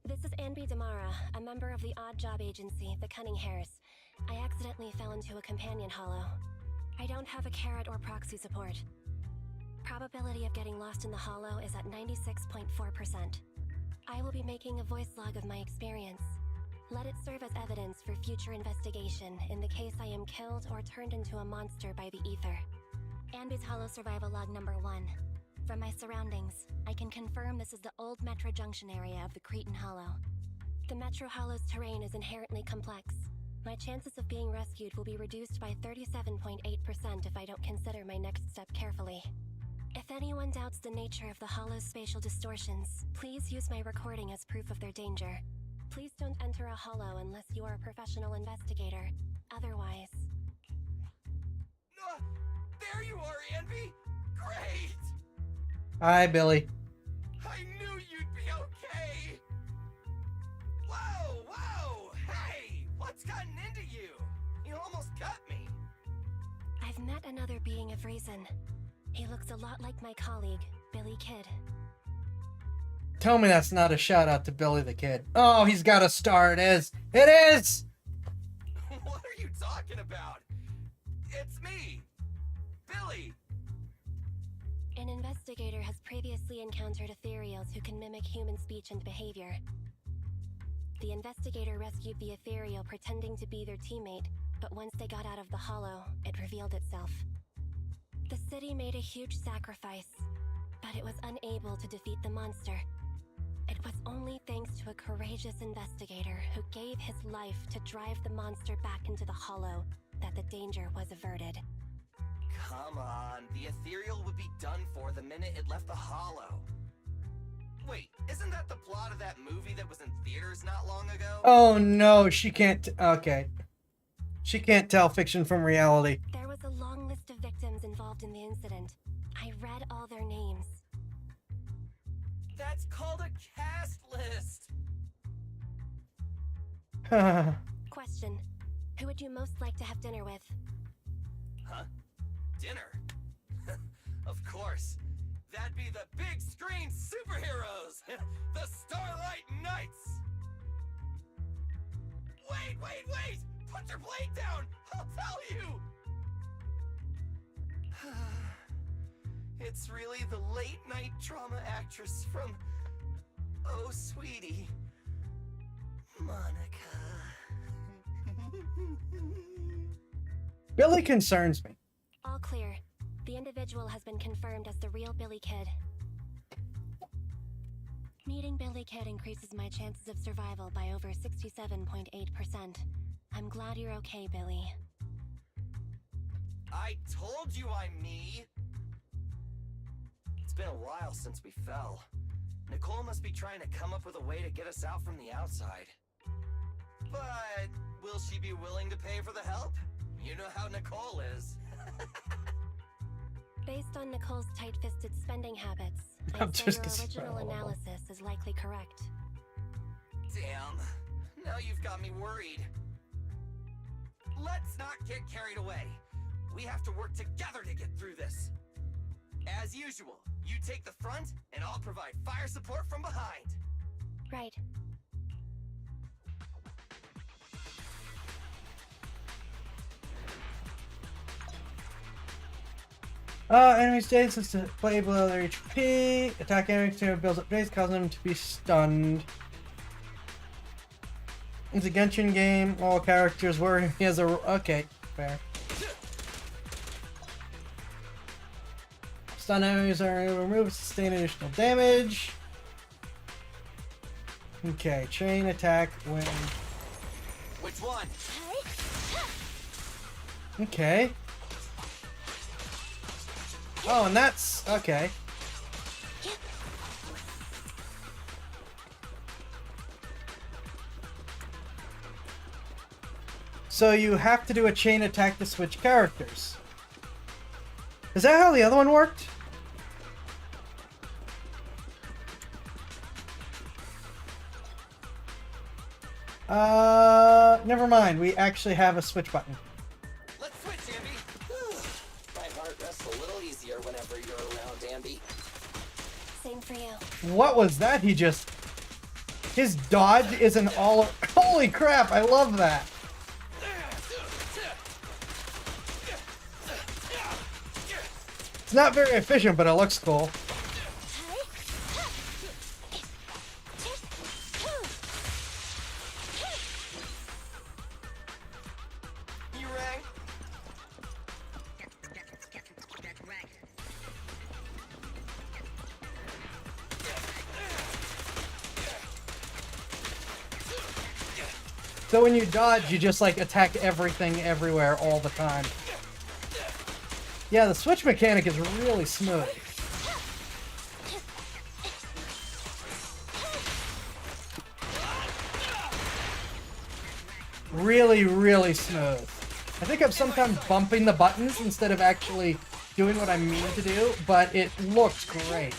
This This is Anby Damara, a member of the odd job agency, the Cunning Hares. I accidentally fell into a companion hollow. I don't have a carrot or proxy support. Probability of getting lost in the hollow is at 96.4%. I will be making a voice log of my experience. Let it serve as evidence for future investigation in the case I am killed or turned into a monster by the ether. Anby's Hollow Survival Log number 1. From my surroundings, I can confirm this is the old Metro Junction area of the Cretan Hollow. The Metro Hollow's terrain is inherently complex. My chances of being rescued will be reduced by 37.8% if I don't consider my next step carefully. If anyone doubts the nature of the Hollow's spatial distortions, please use my recording as proof of their danger. Please don't enter a hollow unless you are a professional investigator. Otherwise... There you are, Anby! Great! Hi, Billy. I knew you'd be okay! Whoa! Hey! What's gotten into you? You almost got me! I've met another being of reason. He looks a lot like my colleague, Billy Kid. Tell me that's not a shout out to Billy the Kid. Oh, he's got a star. It is. It is! What are you talking about? It's me! Billy! An investigator has previously encountered ethereals who can mimic human speech and behavior. The investigator rescued the ethereal pretending to be their teammate, but once they got out of the hollow, it revealed itself. The city made a huge sacrifice, but it was unable to defeat the monster. It was only thanks to a courageous investigator who gave his life to drive the monster back into the hollow that the danger was averted. Come on, the ethereal would be done for the minute it left the hollow. Wait, isn't that the plot of that movie that was in theaters not long ago? Oh no, she can't. Okay. She can't tell fiction from reality. There was a long list of victims involved in the incident. I read all their names. That's called a cast list! Question. Who would you most like to have dinner with? Huh? Dinner? Of course. That'd be the big screen superheroes! The Starlight Knights! Wait! Put your blade down! I'll tell you! It's really the late-night drama actress from... Oh, sweetie. Monica. Billy concerns me. All clear. The individual has been confirmed as the real Billy Kid. Meeting Billy Kid increases my chances of survival by over 67.8%. I'm glad you're okay, Billy. I told you I'm me! It's been a while since we fell. Nicole must be trying to come up with a way to get us out from the outside. But will she be willing to pay for the help? You know how Nicole is. Based on Nicole's tight-fisted spending habits, I'm I'd say just your gonna original spell. analysis is likely correct. Damn. Now you've got me worried. Let's not get carried away. We have to work together to get through this. As usual, you take the front, and I'll provide fire support from behind. Right. Enemy stays since to play below their HP. Attack enemies to builds up base, causing them to be stunned. It's a Genshin game. All characters were. He has a. Okay, fair. Stun enemies are removed, sustain additional damage. Okay, chain attack when. Which one? Okay. Oh, and that's okay. So you have to do a chain attack to switch characters. Is that how the other one worked? Never mind. We actually have a switch button. Let's switch, Anby. My heart rests a little easier whenever you're around, Anby. Same for you. What was that he just... His dodge is an all... Holy crap, I love that. It's not very efficient, but it looks cool. So when you dodge, you just like attack everything everywhere all the time. Yeah, the switch mechanic is really smooth. Really, really smooth. I think I'm sometimes bumping the buttons instead of actually doing what I mean to do, but it looks great.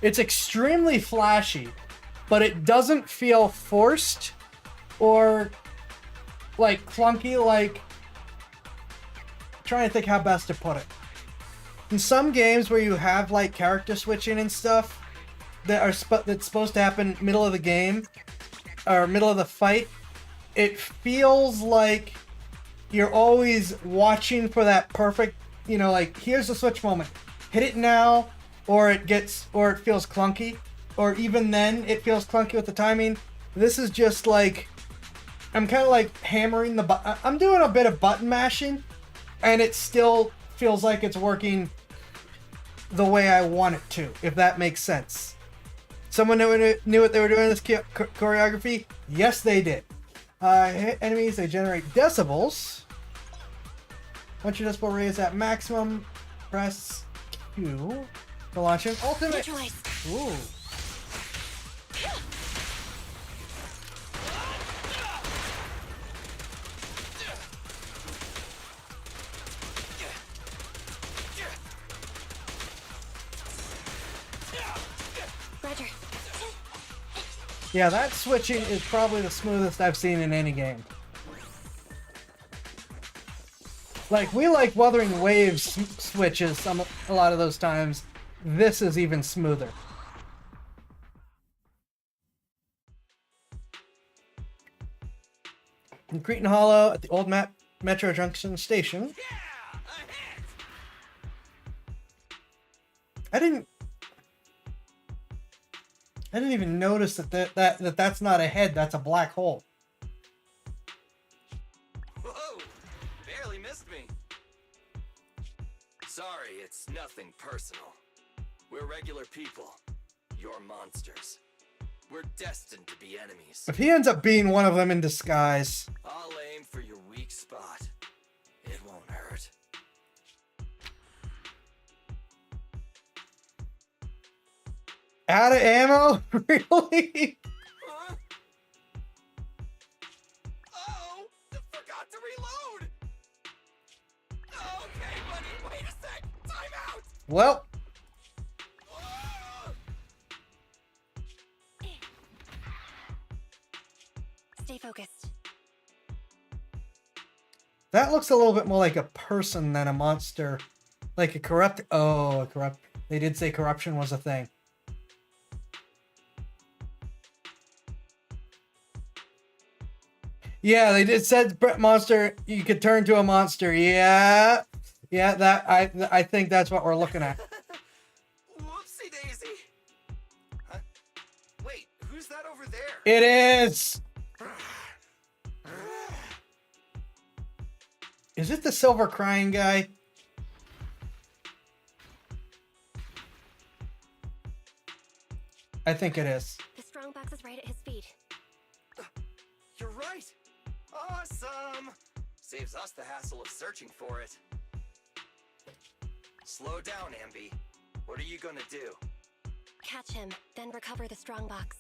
It's extremely flashy, but it doesn't feel forced or like clunky. Like, I'm trying to think how best to put it. In some games where you have like character switching and stuff that's supposed to happen middle of the game or middle of the fight, it feels like you're always watching for that perfect, you know, like here's the switch moment. Hit it now, or it feels clunky, or even then it feels clunky with the timing. This is just like, I'm kind of like hammering the button. I'm doing a bit of button mashing, and it still feels like it's working the way I want it to, if that makes sense. Someone knew what they were doing in this choreography? Yes, they did. Hit enemies, they generate decibels. Once your decibel raise at maximum, press Q to launch an ultimate. Ooh. Roger. Yeah, that switching is probably the smoothest I've seen in any game. Like, we like Wuthering Waves switches a lot of those times. This is even smoother. In Cretan Hollow at the old Metro Junction station. I didn't even notice that's not a head, that's a black hole. Whoa! Barely missed me. Sorry, it's nothing personal. We're regular people. You're monsters. We're destined to be enemies. If he ends up being one of them in disguise. I'll aim for your weak spot. It won't hurt. Out of ammo? Really? Huh? Oh! Forgot to reload! Okay, buddy, wait a sec! Time out! Well. Stay focused. That looks a little bit more like a person than a monster. Like a corrupt... Oh, a corrupt... They did say corruption was a thing. Yeah, they did said monster, you could turn to a monster. Yeah. Yeah, that I think that's what we're looking at. Whoopsie daisy. Huh? Wait, who's that over there? It is. Is it the silver crying guy? I think it is. The strongbox is right at his feet. You're right. Awesome. Saves us the hassle of searching for it. Slow down, Ambi. What are you gonna do? Catch him, then recover the strongbox.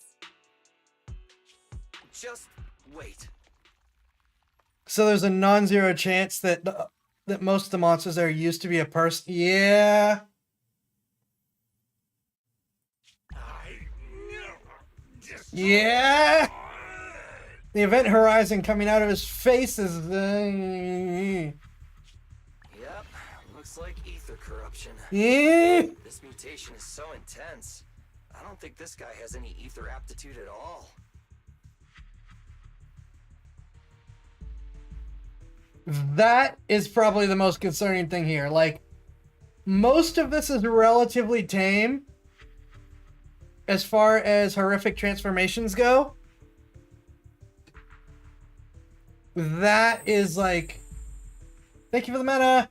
Just wait. So there's a non-zero chance that that most of the monsters there used to be a person. Yeah. Yeah. The event horizon coming out of his face is... Yep, looks like ether corruption. Yeah. This mutation is so intense. I don't think this guy has any ether aptitude at all. That is probably the most concerning thing here. Like, most of this is relatively tame as far as horrific transformations go. That is like... Thank you for the mana!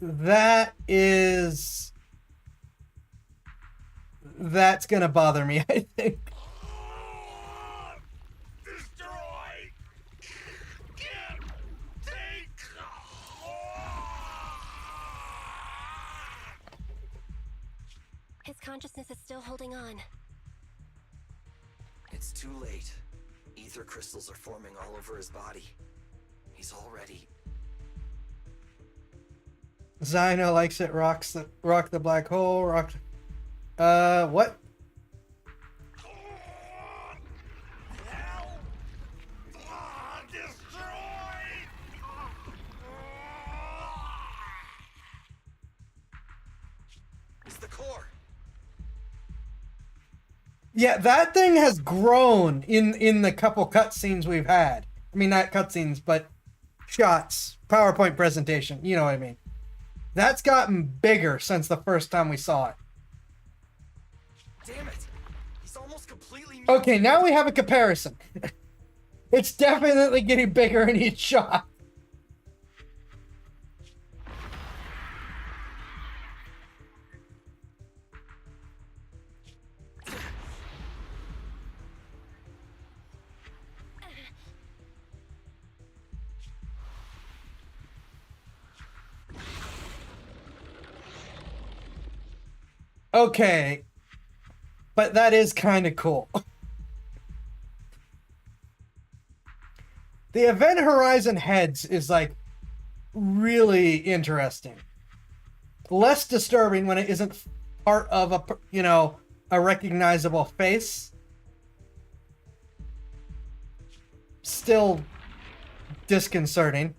That is... That's gonna bother me, I think. His consciousness is still holding on. It's too late. Ether crystals are forming all over his body. He's already... Zyno likes it, rock the black hole, what? It's the core. Yeah, that thing has grown in the couple cutscenes we've had. I mean, not cutscenes, but shots, PowerPoint presentation, you know what I mean. That's gotten bigger since the first time we saw it. Damn it. He's almost completely... Okay, now we have a comparison. It's definitely getting bigger in each shot. Okay, but that is kind of cool. The Event Horizon heads is like really interesting. Less disturbing when it isn't part of a, you know, a recognizable face. Still disconcerting.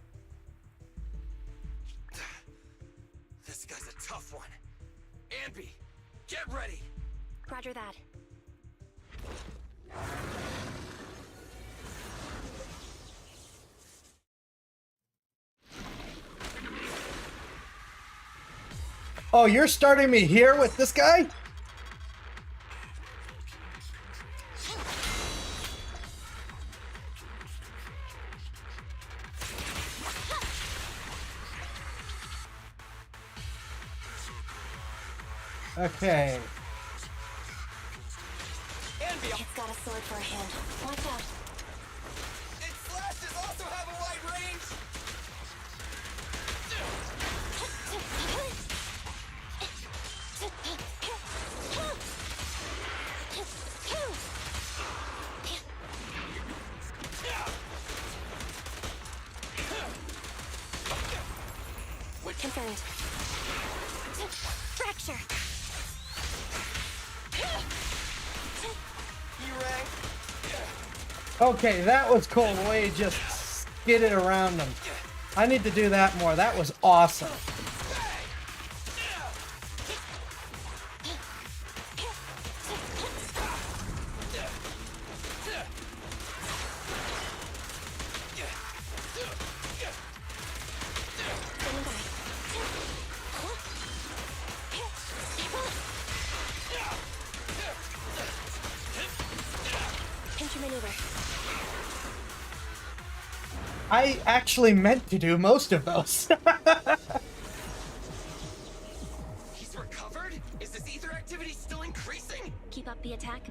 This guy's a tough one. Anby, get ready. Roger that. Oh, you're starting me here with this guy? Okay. Anby, It's got a sword for a hand. Watch out. its slashes also have a wide range. Confirmed. Fracture. He rang. Okay, that was cool. The way he just skidded around them. I need to do that more. That was awesome. Standing by. Pinch maneuver. I actually meant to do most of those. He's recovered? Is this ether activity still increasing? Keep up the attack.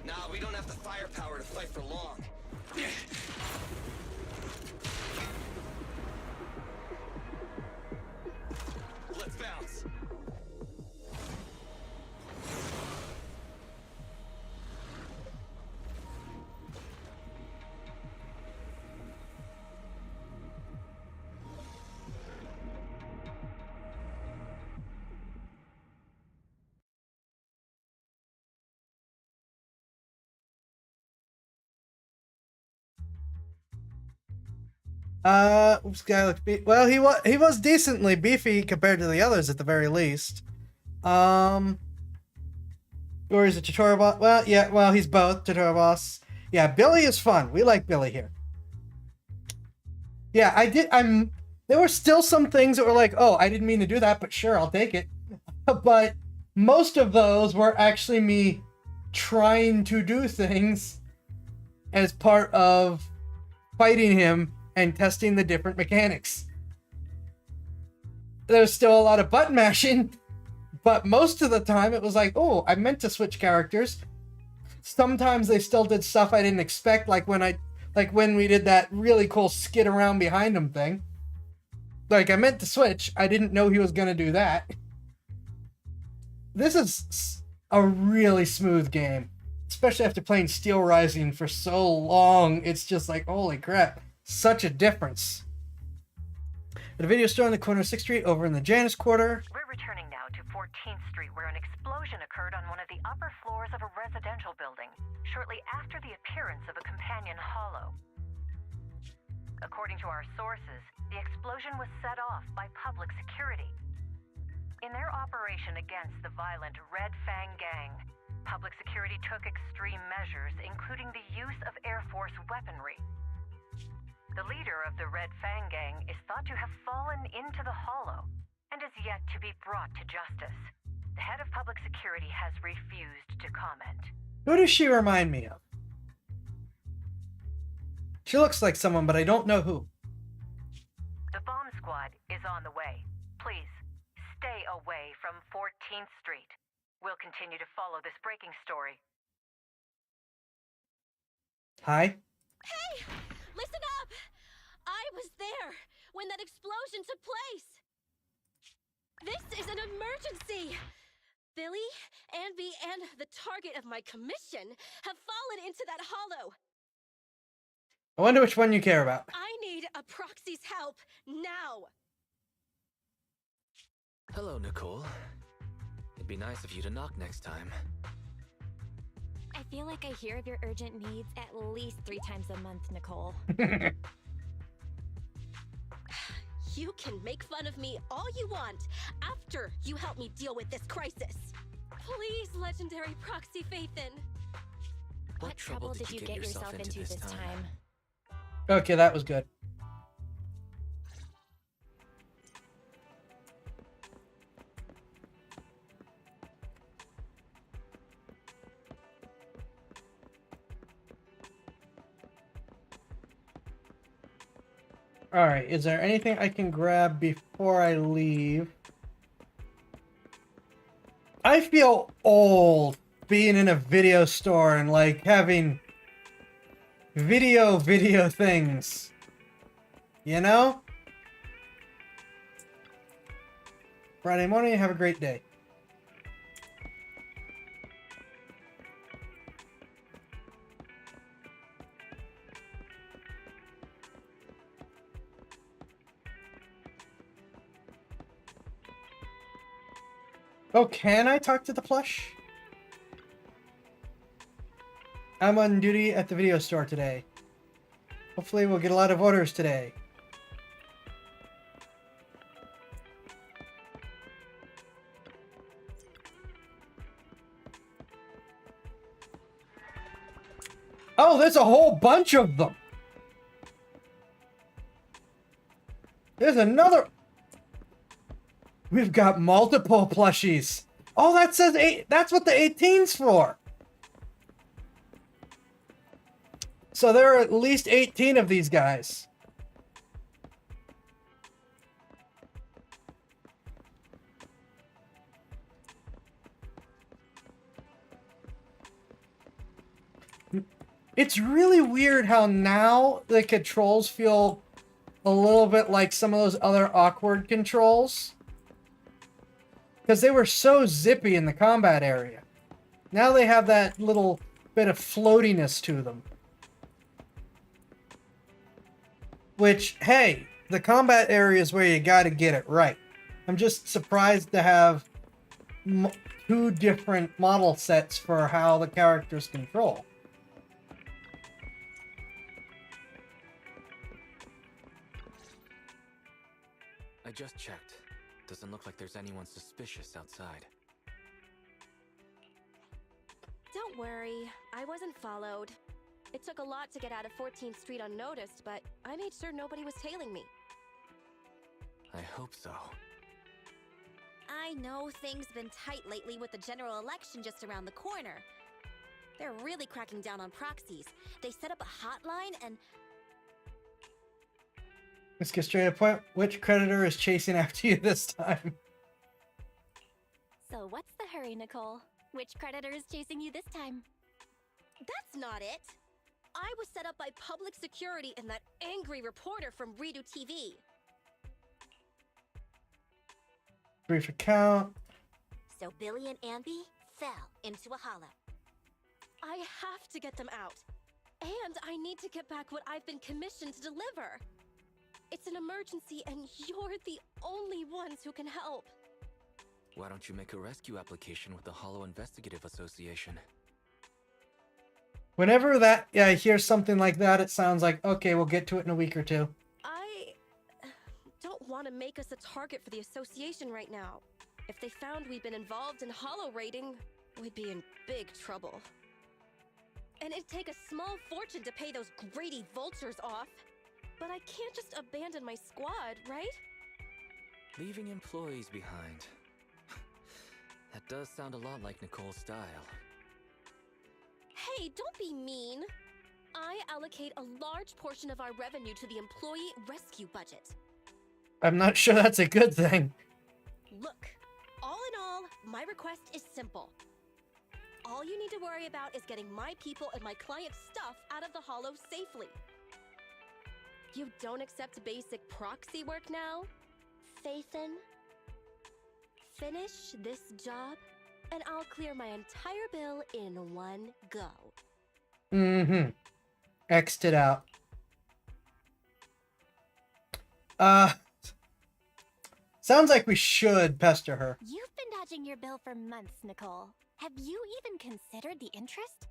Nah, we don't have the firepower to fight for long. Let's bounce. This guy looks well, he was decently beefy compared to the others at the very least. Or is it tutorial boss? Well, yeah, well, he's both tutorial boss. Yeah, Billy is fun. We like Billy here. Yeah, there were still some things that were like, oh, I didn't mean to do that, but sure, I'll take it. But most of those were actually me trying to do things as part of fighting him and testing the different mechanics. There's still a lot of button mashing, but most of the time it was like, oh, I meant to switch characters. Sometimes they still did stuff I didn't expect, like when we did that really cool skid around behind him thing. Like, I meant to switch. I didn't know he was going to do that. This is a really smooth game, especially after playing Steel Rising for so long. It's just like, holy crap, such a difference. At a video store on the corner of 6th Street over in the Janus Quarter. We're returning now to 14th Street, where an explosion occurred on one of the upper floors of a residential building, shortly after the appearance of a companion hollow. According to our sources, the explosion was set off by public security. In their operation against the violent Red Fang gang, public security took extreme measures, including the use of Air Force weaponry. The leader of the Red Fang gang is thought to have fallen into the hollow and is yet to be brought to justice. The head of public security has refused to comment. Who does she remind me of? She looks like someone, but I don't know who. The bomb squad is on the way. Please, stay away from 14th Street. We'll continue to follow this breaking story. Hi. Hey! Listen up! I was there when that explosion took place! This is an emergency! Billy, Anby, and the target of my commission have fallen into that hollow. I wonder which one you care about. I need a proxy's help now. Hello, Nicole. It'd be nice of you to knock next time. I feel like I hear of your urgent needs at least 3 times a month, Nicole. You can make fun of me all you want after you help me deal with this crisis. Please, legendary Proxy Phaethon. What trouble did you get yourself into this time? Okay, that was good. Alright, is there anything I can grab before I leave? I feel old being in a video store and like having video things. You know? Friday morning, have a great day. Oh, can I talk to the plush? I'm on duty at the video store today. Hopefully we'll get a lot of orders today. Oh, there's a whole bunch of them. There's another... We've got multiple plushies. Oh, that says 8. That's what the 18's for. So there are at least 18 of these guys. It's really weird how now the controls feel a little bit like some of those other awkward controls. Because they were so zippy in the combat area. Now they have that little bit of floatiness to them. Which, hey, the combat area is where you gotta get it right. I'm just surprised to have 2 different model sets for how the characters control. just checked. Doesn't look like there's anyone suspicious outside. Don't worry, I wasn't followed. It took a lot to get out of 14th Street unnoticed, but I made sure nobody was tailing me. I hope so. I know things been tight lately with the general election just around the corner. They're really cracking down on proxies. They set up a hotline and... Let's get straight to the point. Which creditor is chasing after you this time? So what's the hurry, Nicole? Which creditor is chasing you this time? That's not it! I was set up by public security and that angry reporter from Redo TV. Brief account. So Billy and Anby fell into a hollow. I have to get them out. And I need to get back what I've been commissioned to deliver. It's an emergency and you're the only ones who can help. Why don't you make a rescue application with the Hollow Investigative Association? Whenever I hear something like that, it sounds like, okay, we'll get to it in a week or two. I don't want to make us a target for the association right now. If they found we'd been involved in hollow raiding, we'd be in big trouble. And it'd take a small fortune to pay those greedy vultures off. But I can't just abandon my squad, right? Leaving employees behind. That does sound a lot like Nicole's style. Hey, don't be mean. I allocate a large portion of our revenue to the employee rescue budget. I'm not sure that's a good thing. Look, all in all, my request is simple. All you need to worry about is getting my people and my clients' stuff out of the Hollow safely. You don't accept basic proxy work now? Faithin? Finish this job, and I'll clear my entire bill in one go. Mm-hmm. X'd it out. Sounds like we should pester her. You've been dodging your bill for months, Nicole. Have you even considered the interest?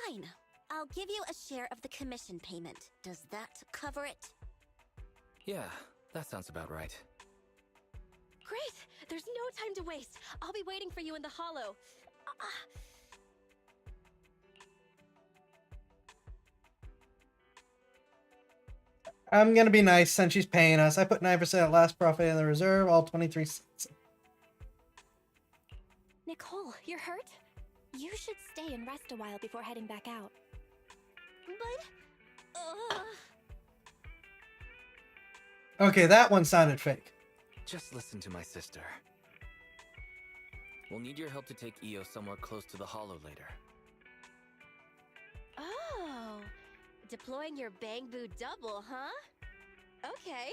Fine. I'll give you a share of the commission payment. Does that cover it? Yeah, that sounds about right. Great! There's no time to waste. I'll be waiting for you in the Hollow. I'm gonna be nice since she's paying us. I put 9% at last profit in the reserve, all 23 cents. Nicole, you're hurt? You should stay and rest a while before heading back out. But... Okay, that one sounded fake. Just listen to my sister. We'll need your help to take Io somewhere close to the Hollow later. Oh, deploying your Bang Boo double, huh? Okay.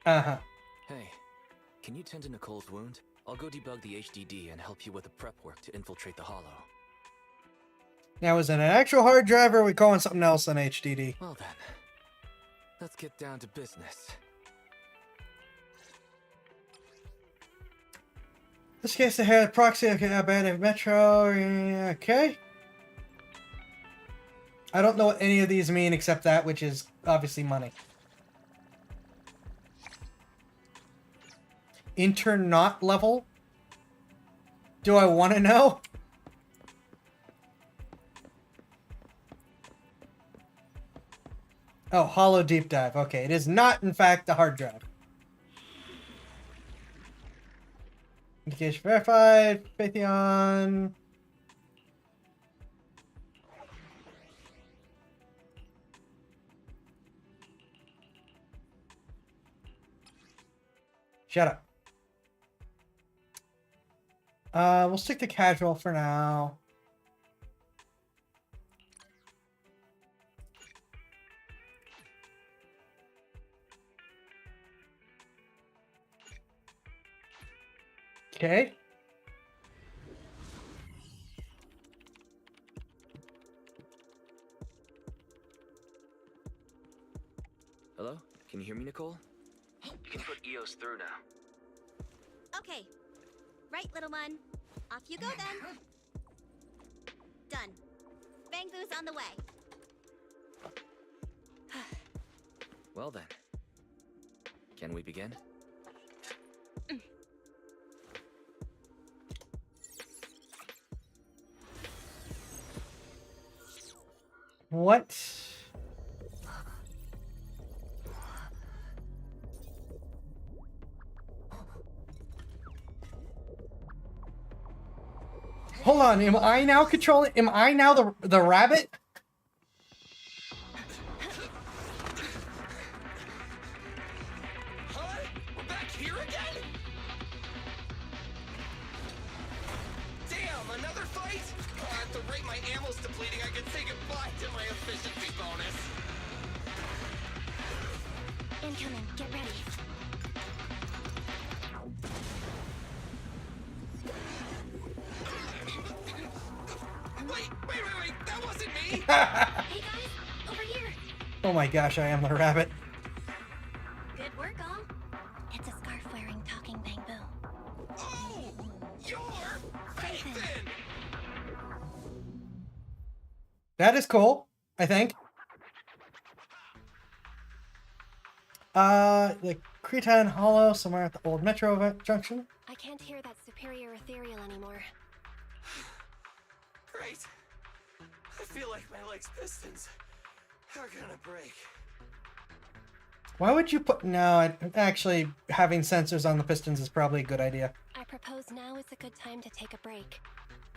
Uh-huh. Hey, can you tend to Nicole's wound? I'll go debug the HDD and help you with the prep work to infiltrate the Hollow. Now, is it an actual hard drive or are we calling something else an HDD? Well then, let's get down to business. This case, the hair proxy, okay, abandoned metro, okay. I don't know what any of these mean except that, which is obviously money. Internaut level? Do I want to know? Oh, Hollow Deep Dive. Okay, it is not, in fact, the hard drive. Indication verified. Patheon. Shut up. We'll stick to casual for now. Okay. Hello? Can you hear me, Nicole? You can put EOS through now. Okay. Right, little one. Off you go then. Done. Bang Boo's on the way. Well then, Can we begin? What? Hold on, am I now controlling? Am I now the rabbit? Huh? We're back here again? Damn, another fight? At the rate my ammo's depleting, I could say goodbye to my efficiency bonus. Incoming. Get ready. Wait, that wasn't me! Hey guys, over here. Oh my gosh, I am the rabbit. Good work, all. It's a scarf-wearing talking bamboo. Oh! You're Phaethon! That is cool, I think. The Cretan Hollow, somewhere at the old Metro junction. I can't hear that superior ethereal anymore. Great. I feel like my leg's pistons are gonna break. Why would you put... No, actually, having sensors on the pistons is probably a good idea. I propose now is a good time to take a break.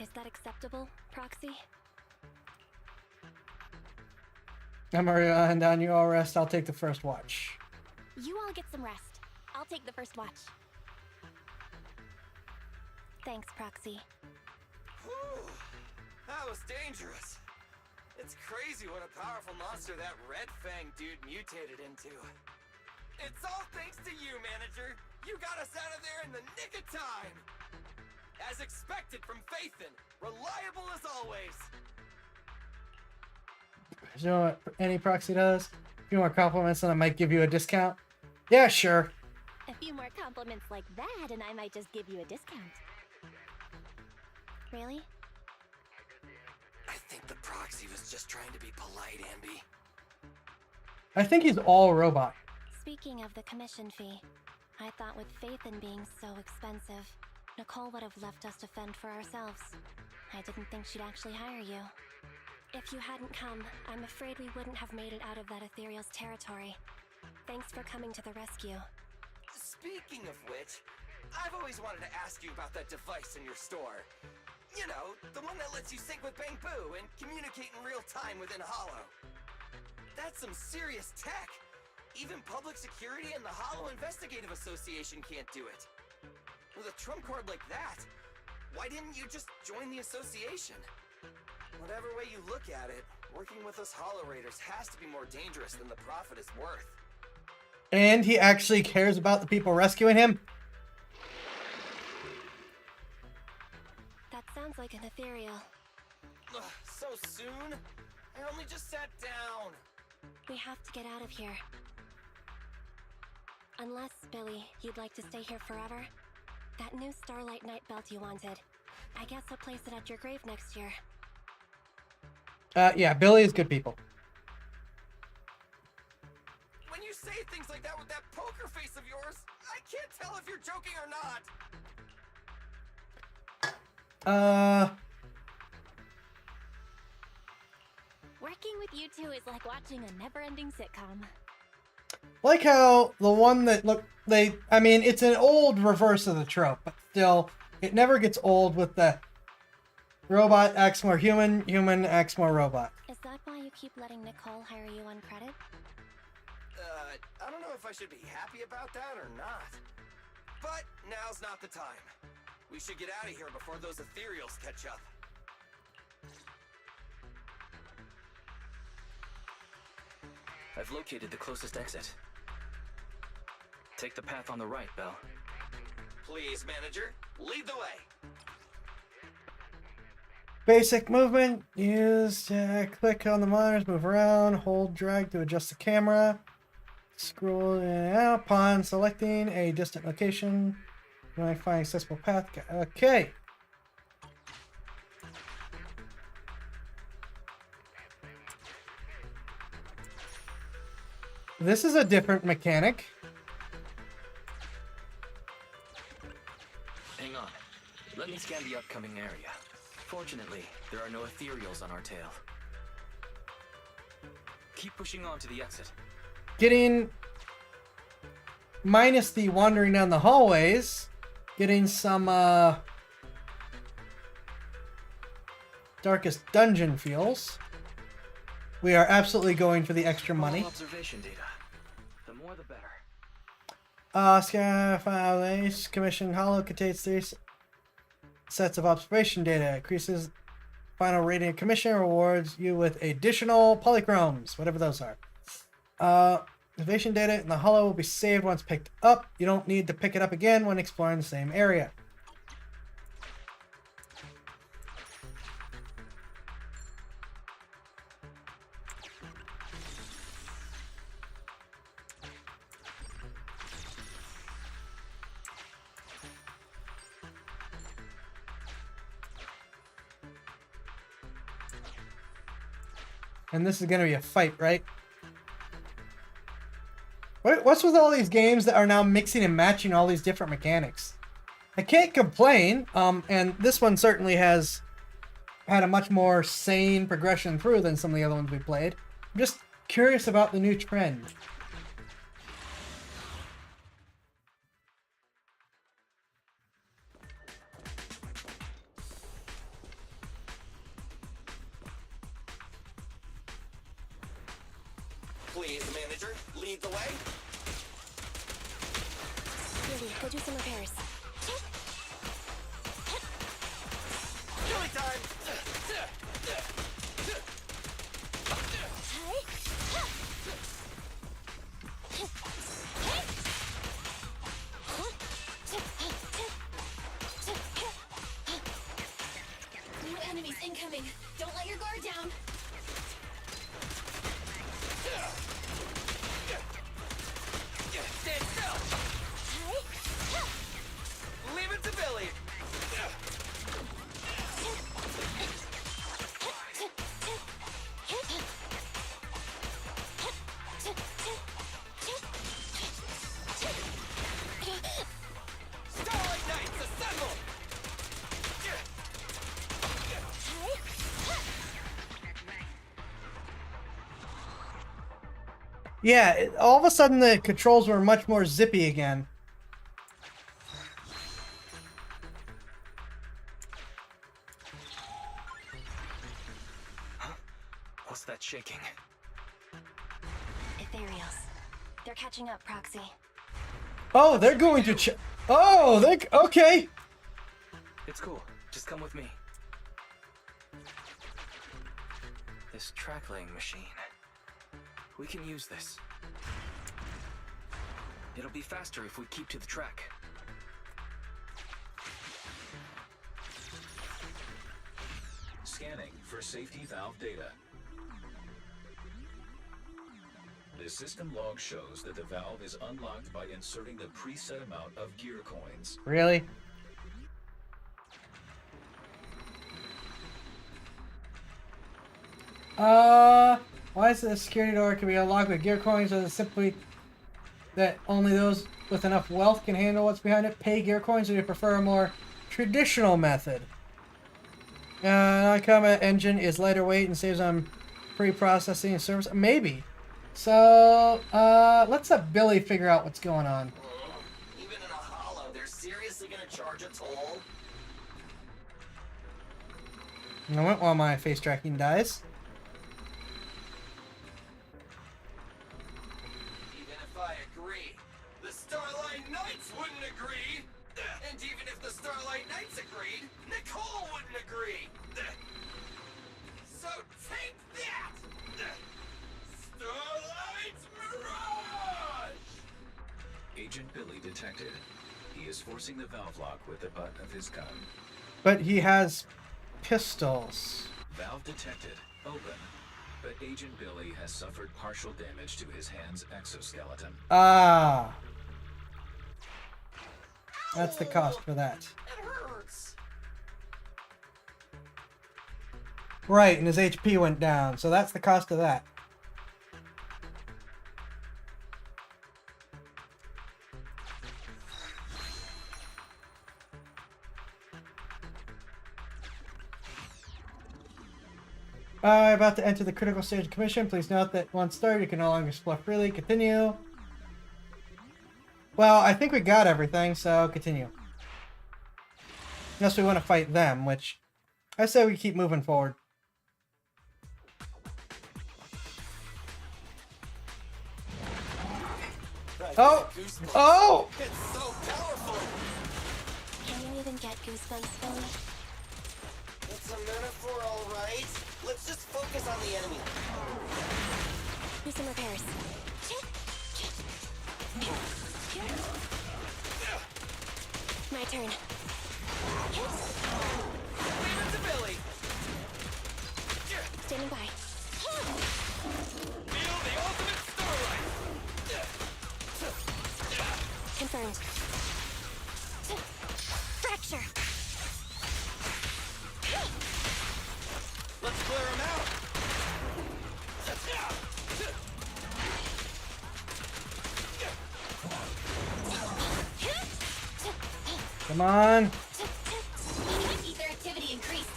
Is that acceptable, Proxy? I'm and down, you all rest. I'll take the first watch. You all get some rest. I'll take the first watch. Thanks, Proxy. Whew. That was dangerous. It's crazy what a powerful monster that Red Fang dude mutated into. It's all thanks to you, Manager. You got us out of there in the nick of time. As expected from Phaethon, reliable as always. You know what any proxy does? A few more compliments and I might give you a discount. Yeah, sure. A few more compliments like that, and I might just give you a discount. Really? I think the proxy was just trying to be polite, Ambi. I think he's all robot. Speaking of the commission fee, I thought with Phaethon being so expensive, Nicole would have left us to fend for ourselves. I didn't think she'd actually hire you. If you hadn't come, I'm afraid we wouldn't have made it out of that ethereal's territory. Thanks for coming to the rescue. Speaking of which, I've always wanted to ask you about that device in your store. You know, the one that lets you sync with Bamboo and communicate in real time within Hollow. That's some serious tech. Even public security and the Hollow Investigative Association can't do it. With a trump card like that, why didn't you just join the association? Whatever way you look at it, working with us Hollow Raiders has to be more dangerous than the profit is worth. And he actually cares about the people rescuing him? That sounds like an ethereal. Ugh, so soon? I only just sat down. We have to get out of here. Unless, Billy, you'd like to stay here forever? That new Starlight Night belt you wanted. I guess I'll place it at your grave next year. Yeah, Billy is good people. When you say things like that with that poker face of yours, I can't tell if you're joking or not. Working with you two is like watching a never-ending sitcom. Like how the one that I mean, it's an old reverse of the trope, but still, it never gets old with the robot acts more human, human acts more robot. Is that why you keep letting Nicole hire you on credit? I don't know if I should be happy about that or not. But now's not the time. We should get out of here before those ethereals catch up. I've located the closest exit. Take the path on the right, Belle. Please, Manager, lead the way. Basic movement. Use click on the monitors, move around, hold drag to adjust the camera. Scroll in and out upon selecting a distant location. You might find accessible path. Okay. This is a different mechanic. Hang on. Let me scan the upcoming area. Fortunately, there are no ethereals on our tail. Keep pushing on to the exit. Getting, minus the wandering down the hallways, getting some darkest dungeon feels. We are absolutely going for the extra money. Observation data. The more the better. Scan file commission hollow contains 3 sets of observation data. Increases final rating of commission, rewards you with additional polychromes, whatever those are. Observation data in the hollow will be saved once picked up. You don't need to pick it up again when exploring the same area. And this is going to be a fight, right? What's with all these games that are now mixing and matching all these different mechanics? I can't complain, and this one certainly has had a much more sane progression through than some of the other ones we played. I'm just curious about the new trend. Please, manager, lead the way. Billy, go do some repairs. Billy time! New enemies incoming. Don't let your guard down. Stand still! Leave it to Billy! Starlight Knights, assemble! Yeah, all of a sudden the controls were much more zippy again. What's that shaking? Ethereals. They're catching up, Proxy. Oh, they're going to oh, they okay. It's cool. Just come with me. This track-laying machine. We can use this. It'll be faster if we keep to the track. Scanning for safety valve data. The system log shows that the valve is unlocked by inserting the preset amount of gear coins. Really? Why is the security door can be unlocked with gear coins, or is it simply that only those with enough wealth can handle what's behind it? Pay gear coins, or do you prefer a more traditional method? Non-combat engine is lighter weight and saves on pre-processing and service. Maybe. So, let's let Billy figure out what's going on. Even in a hollow, they're seriously gonna charge a toll? I went while my face tracking dies. Even if I agree, the Starlight Knights wouldn't agree! And even if the Starlight Knights agreed, Nicole wouldn't agree! So take that! Starlight's Mirage! Agent Billy detected. He is forcing the valve lock with the butt of his gun. But he has pistols. Valve detected. Open. But Agent Billy has suffered partial damage to his hand's exoskeleton. Ah. That's the cost for that. It hurts! Right, and his HP went down, so that's the cost of that. About to enter the critical stage of commission. Please note that once started, you can no longer explore freely. Continue. Well, I think we got everything, so continue. Unless we want to fight them, which I say we keep moving forward. Oh! Oh! It's so powerful! Can you even get goosebumps, Billy? It's a metaphor, alright. Let's just focus on the enemy. Do some repairs. My turn. Leave it to Billy! Standing by. Feel the ultimate starlight! Confirmed. Fracture! Let's clear him out! Come on. Ether activity increased.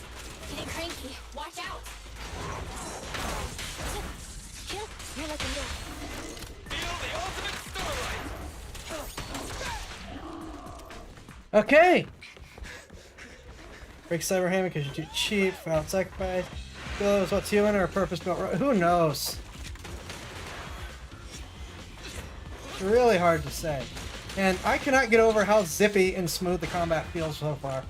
Getting cranky. Watch out. You're looking good. Feel the ultimate starlight! Okay. Break cyber hammer because you're too cheap. Found sacrifice. Goes what's human or purpose built. Who knows? It's really hard to say. And I cannot get over how zippy and smooth the combat feels so far.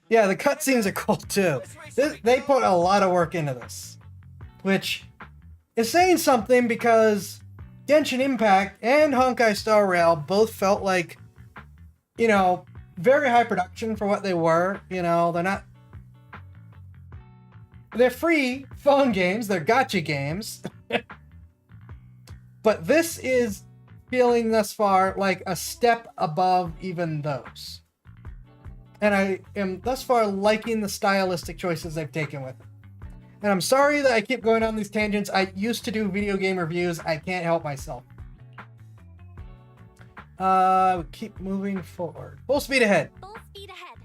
Yeah, the cutscenes are cool too. They put a lot of work into this, which is saying something because Genshin Impact and Honkai Star Rail both felt like, you know, very high production for what they were. You know, they're free phone games, they're gacha games. But this is feeling thus far like a step above even those. And I am thus far liking the stylistic choices they've taken with it. And I'm sorry that I keep going on these tangents. I used to do video game reviews. I can't help myself. Keep moving forward. Full speed ahead. Full speed ahead.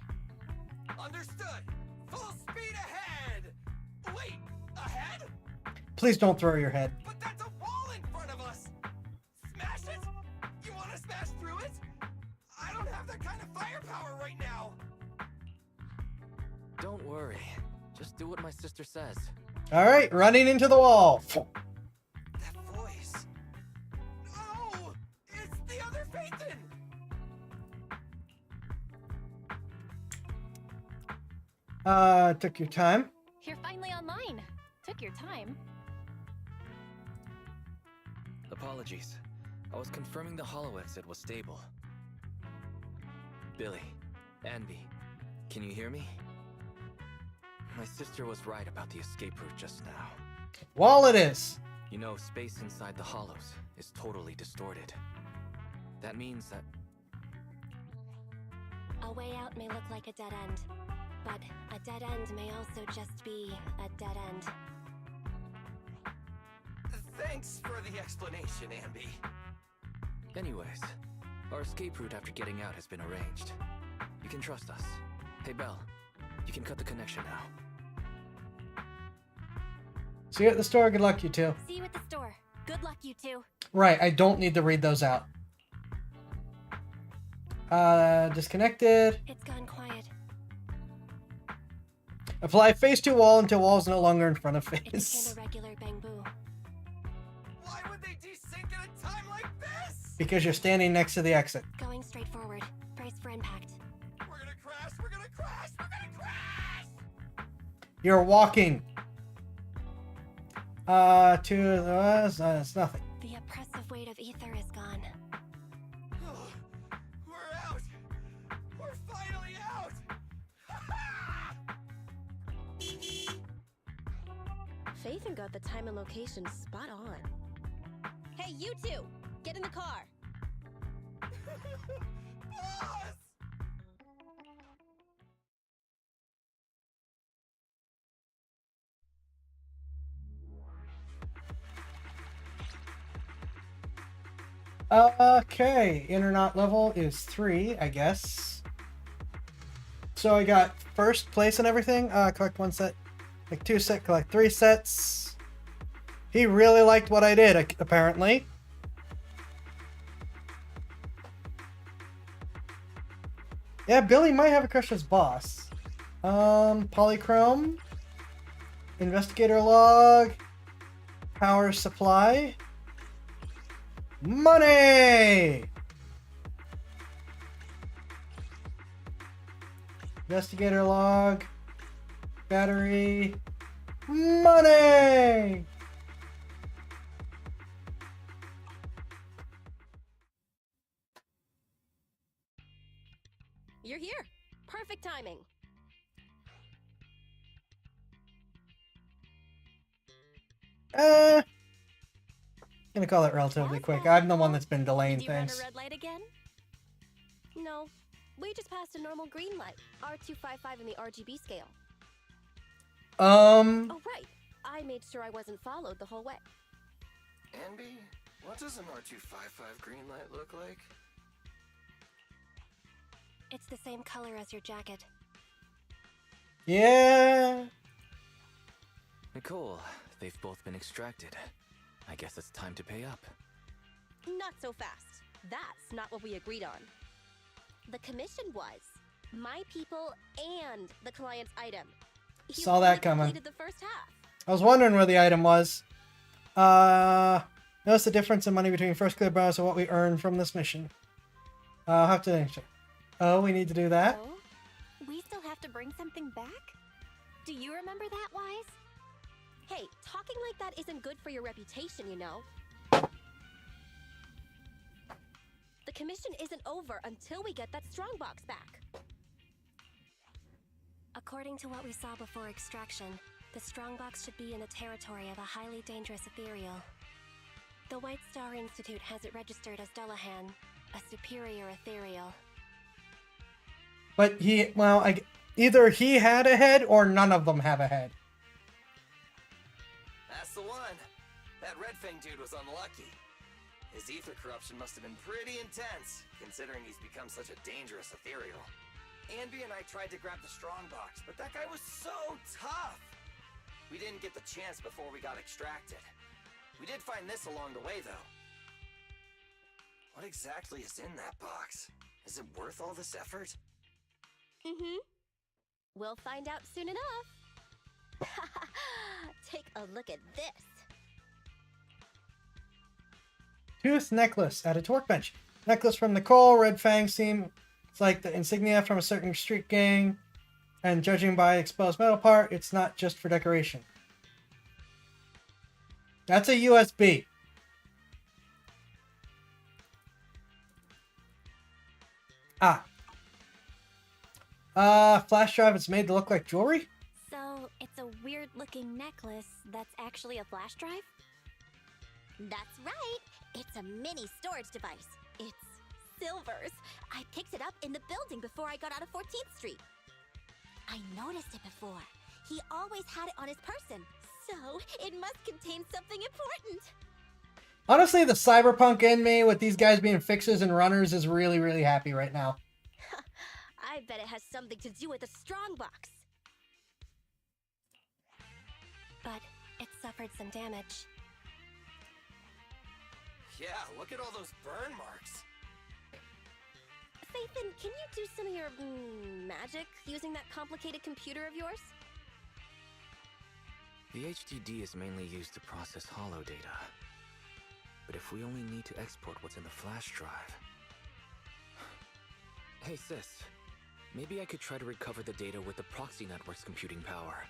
Understood! Full speed ahead! Wait, ahead? Please don't throw your head. But that's a wall in front of us! Smash it? You want to smash through it? I don't have that kind of firepower right now! Don't worry. Just do what my sister says. All right, running into the wall. That voice. No! It's the other Phaeton! Took your time. You're finally online. Took your time. Apologies. I was confirming the holo exit was stable. Billy, Anby, can you hear me? My sister was right about the escape route just now. Wall it is. You know, space inside the hollows is totally distorted. That means that... A way out may look like a dead end, but a dead end may also just be a dead end. Thanks for the explanation, Anby. Anyways, our escape route after getting out has been arranged. You can trust us. Hey, Belle, you can cut the connection now. See you at the store. Good luck, you two. See you at the store. Good luck, you two. Right, I don't need to read those out. Disconnected. It's gone quiet. Apply phase 2 wall until wall is no longer in front of It became phase. a regular bamboo. Why would they desync at a time like this? Because you're standing next to the exit. Going straight forward. Brace for impact. We're gonna crash, we're gonna crash, we're gonna crash! You're walking. To the it's nothing. The oppressive weight of ether is gone. We're out! We're finally out! Phaeton got the time and location spot on. Hey, you two! Get in the car! Okay, internet level is 3, I guess. So I got first place and everything. Collect 1 set, like 2 set, collect 3 sets. He really liked what I did, apparently. Yeah, Billy might have a crush as boss. Polychrome, investigator log, power supply, money. Investigator log, battery, money. You're here. Perfect timing. Gonna call it relatively quick. I'm the one that's been delaying Did you run things. a red light again? No. We just passed a normal green light. R255 in the RGB scale. Oh, right. I made sure I wasn't followed the whole way. Anby, what does an R255 green light look like? It's the same color as your jacket. Yeah. Nicole, they've both been extracted. I guess it's time to pay up. Not so fast. That's not what we agreed on. The commission was my people and the client's item. You Saw that only coming. completed the first half. I was wondering where the item was. Notice the difference in money between first clear bonus and what we earned from this mission. I'll have to check. Oh, we need to do that? Oh? We still have to bring something back? Do you remember that, Wise? Hey, talking like that isn't good for your reputation, you know. The commission isn't over until we get that strongbox back. According to what we saw before extraction, the strongbox should be in the territory of a highly dangerous ethereal. The White Star Institute has it registered as Dullahan, a superior ethereal. But either he had a head or none of them have a head. That's the one. That Red Fang dude was unlucky. His ether corruption must have been pretty intense, considering he's become such a dangerous ethereal. Anby and I tried to grab the strongbox, but that guy was so tough! We didn't get the chance before we got extracted. We did find this along the way, though. What exactly is in that box? Is it worth all this effort? Mm-hmm. We'll find out soon enough. Take a look at this. Tooth necklace at its workbench. Necklace from Nicole. Red Fang seems like the insignia from a certain street gang. And judging by exposed metal part, it's not just for decoration. That's a USB. Flash drive is made to look like jewelry? So, it's a weird-looking necklace that's actually a flash drive? That's right. It's a mini storage device. It's Silver's. I picked it up in the building before I got out of 14th Street. I noticed it before. He always had it on his person. So, it must contain something important. Honestly, the cyberpunk in me with these guys being fixers and runners is really, really happy right now. I bet it has something to do with the strongbox. But it suffered some damage. Yeah, look at all those burn marks. Faithin, can you do some of your magic using that complicated computer of yours? The HDD is mainly used to process holo data. But if we only need to export what's in the flash drive... Hey sis, maybe I could try to recover the data with the proxy network's computing power.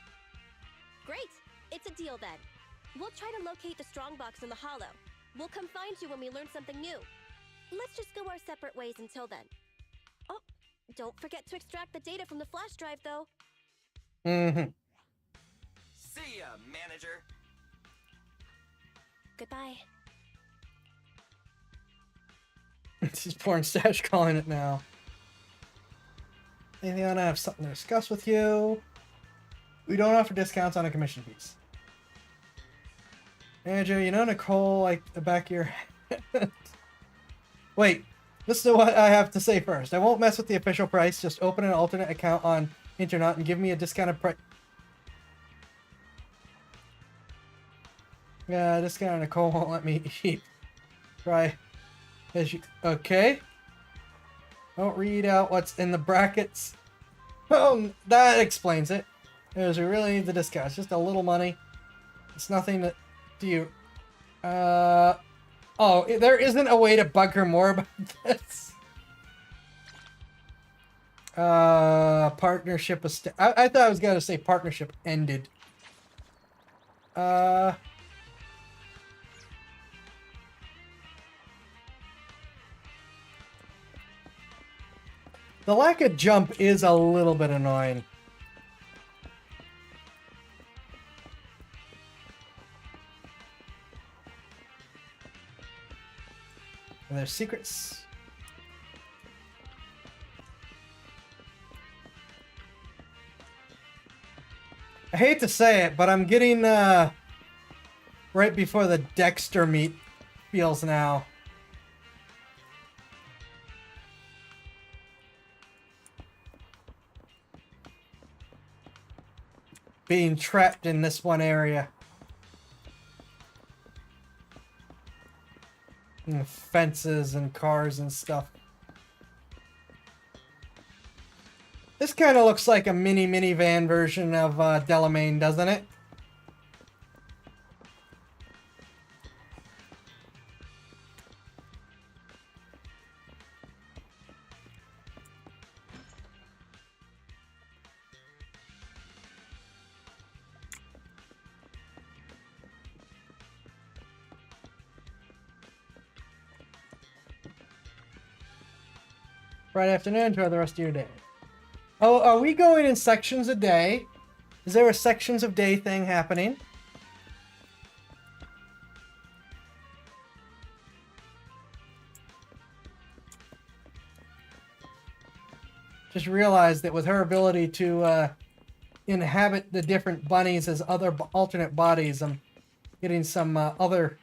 Great! It's a deal then. We'll try to locate the strongbox in the holo. We'll come find you when we learn something new. Let's just go our separate ways until then. Oh, don't forget to extract the data from the flash drive, though. Mm-hmm. See ya, manager. Goodbye. This is porn stash calling it now. Anything on? I have something to discuss with you. We don't offer discounts on a commission piece. Andrew, you know Nicole like the back of your head. Wait, listen to what I have to say first. I won't mess with the official price. Just open an alternate account on Internet and give me a discounted price. Yeah, discounted Nicole won't let me eat. Try. As you, okay. Don't read out what's in the brackets. Oh, that explains it. Because we really need the discount. It's just a little money. It's nothing that do you. Oh, there isn't a way to bug her more about this. Partnership was. I thought I was gonna say partnership ended. The lack of jump is a little bit annoying. And there's secrets. I hate to say it, but I'm getting right before the Dexter meet feels now. Being trapped in this one area. And fences and cars and stuff. This kind of looks like a minivan version of Delamain, doesn't it? Friday afternoon, enjoy the rest of your day. Oh, are we going in sections a day? Is there a sections of day thing happening? Just realized that with her ability to inhabit the different bunnies as other alternate bodies, I'm getting some other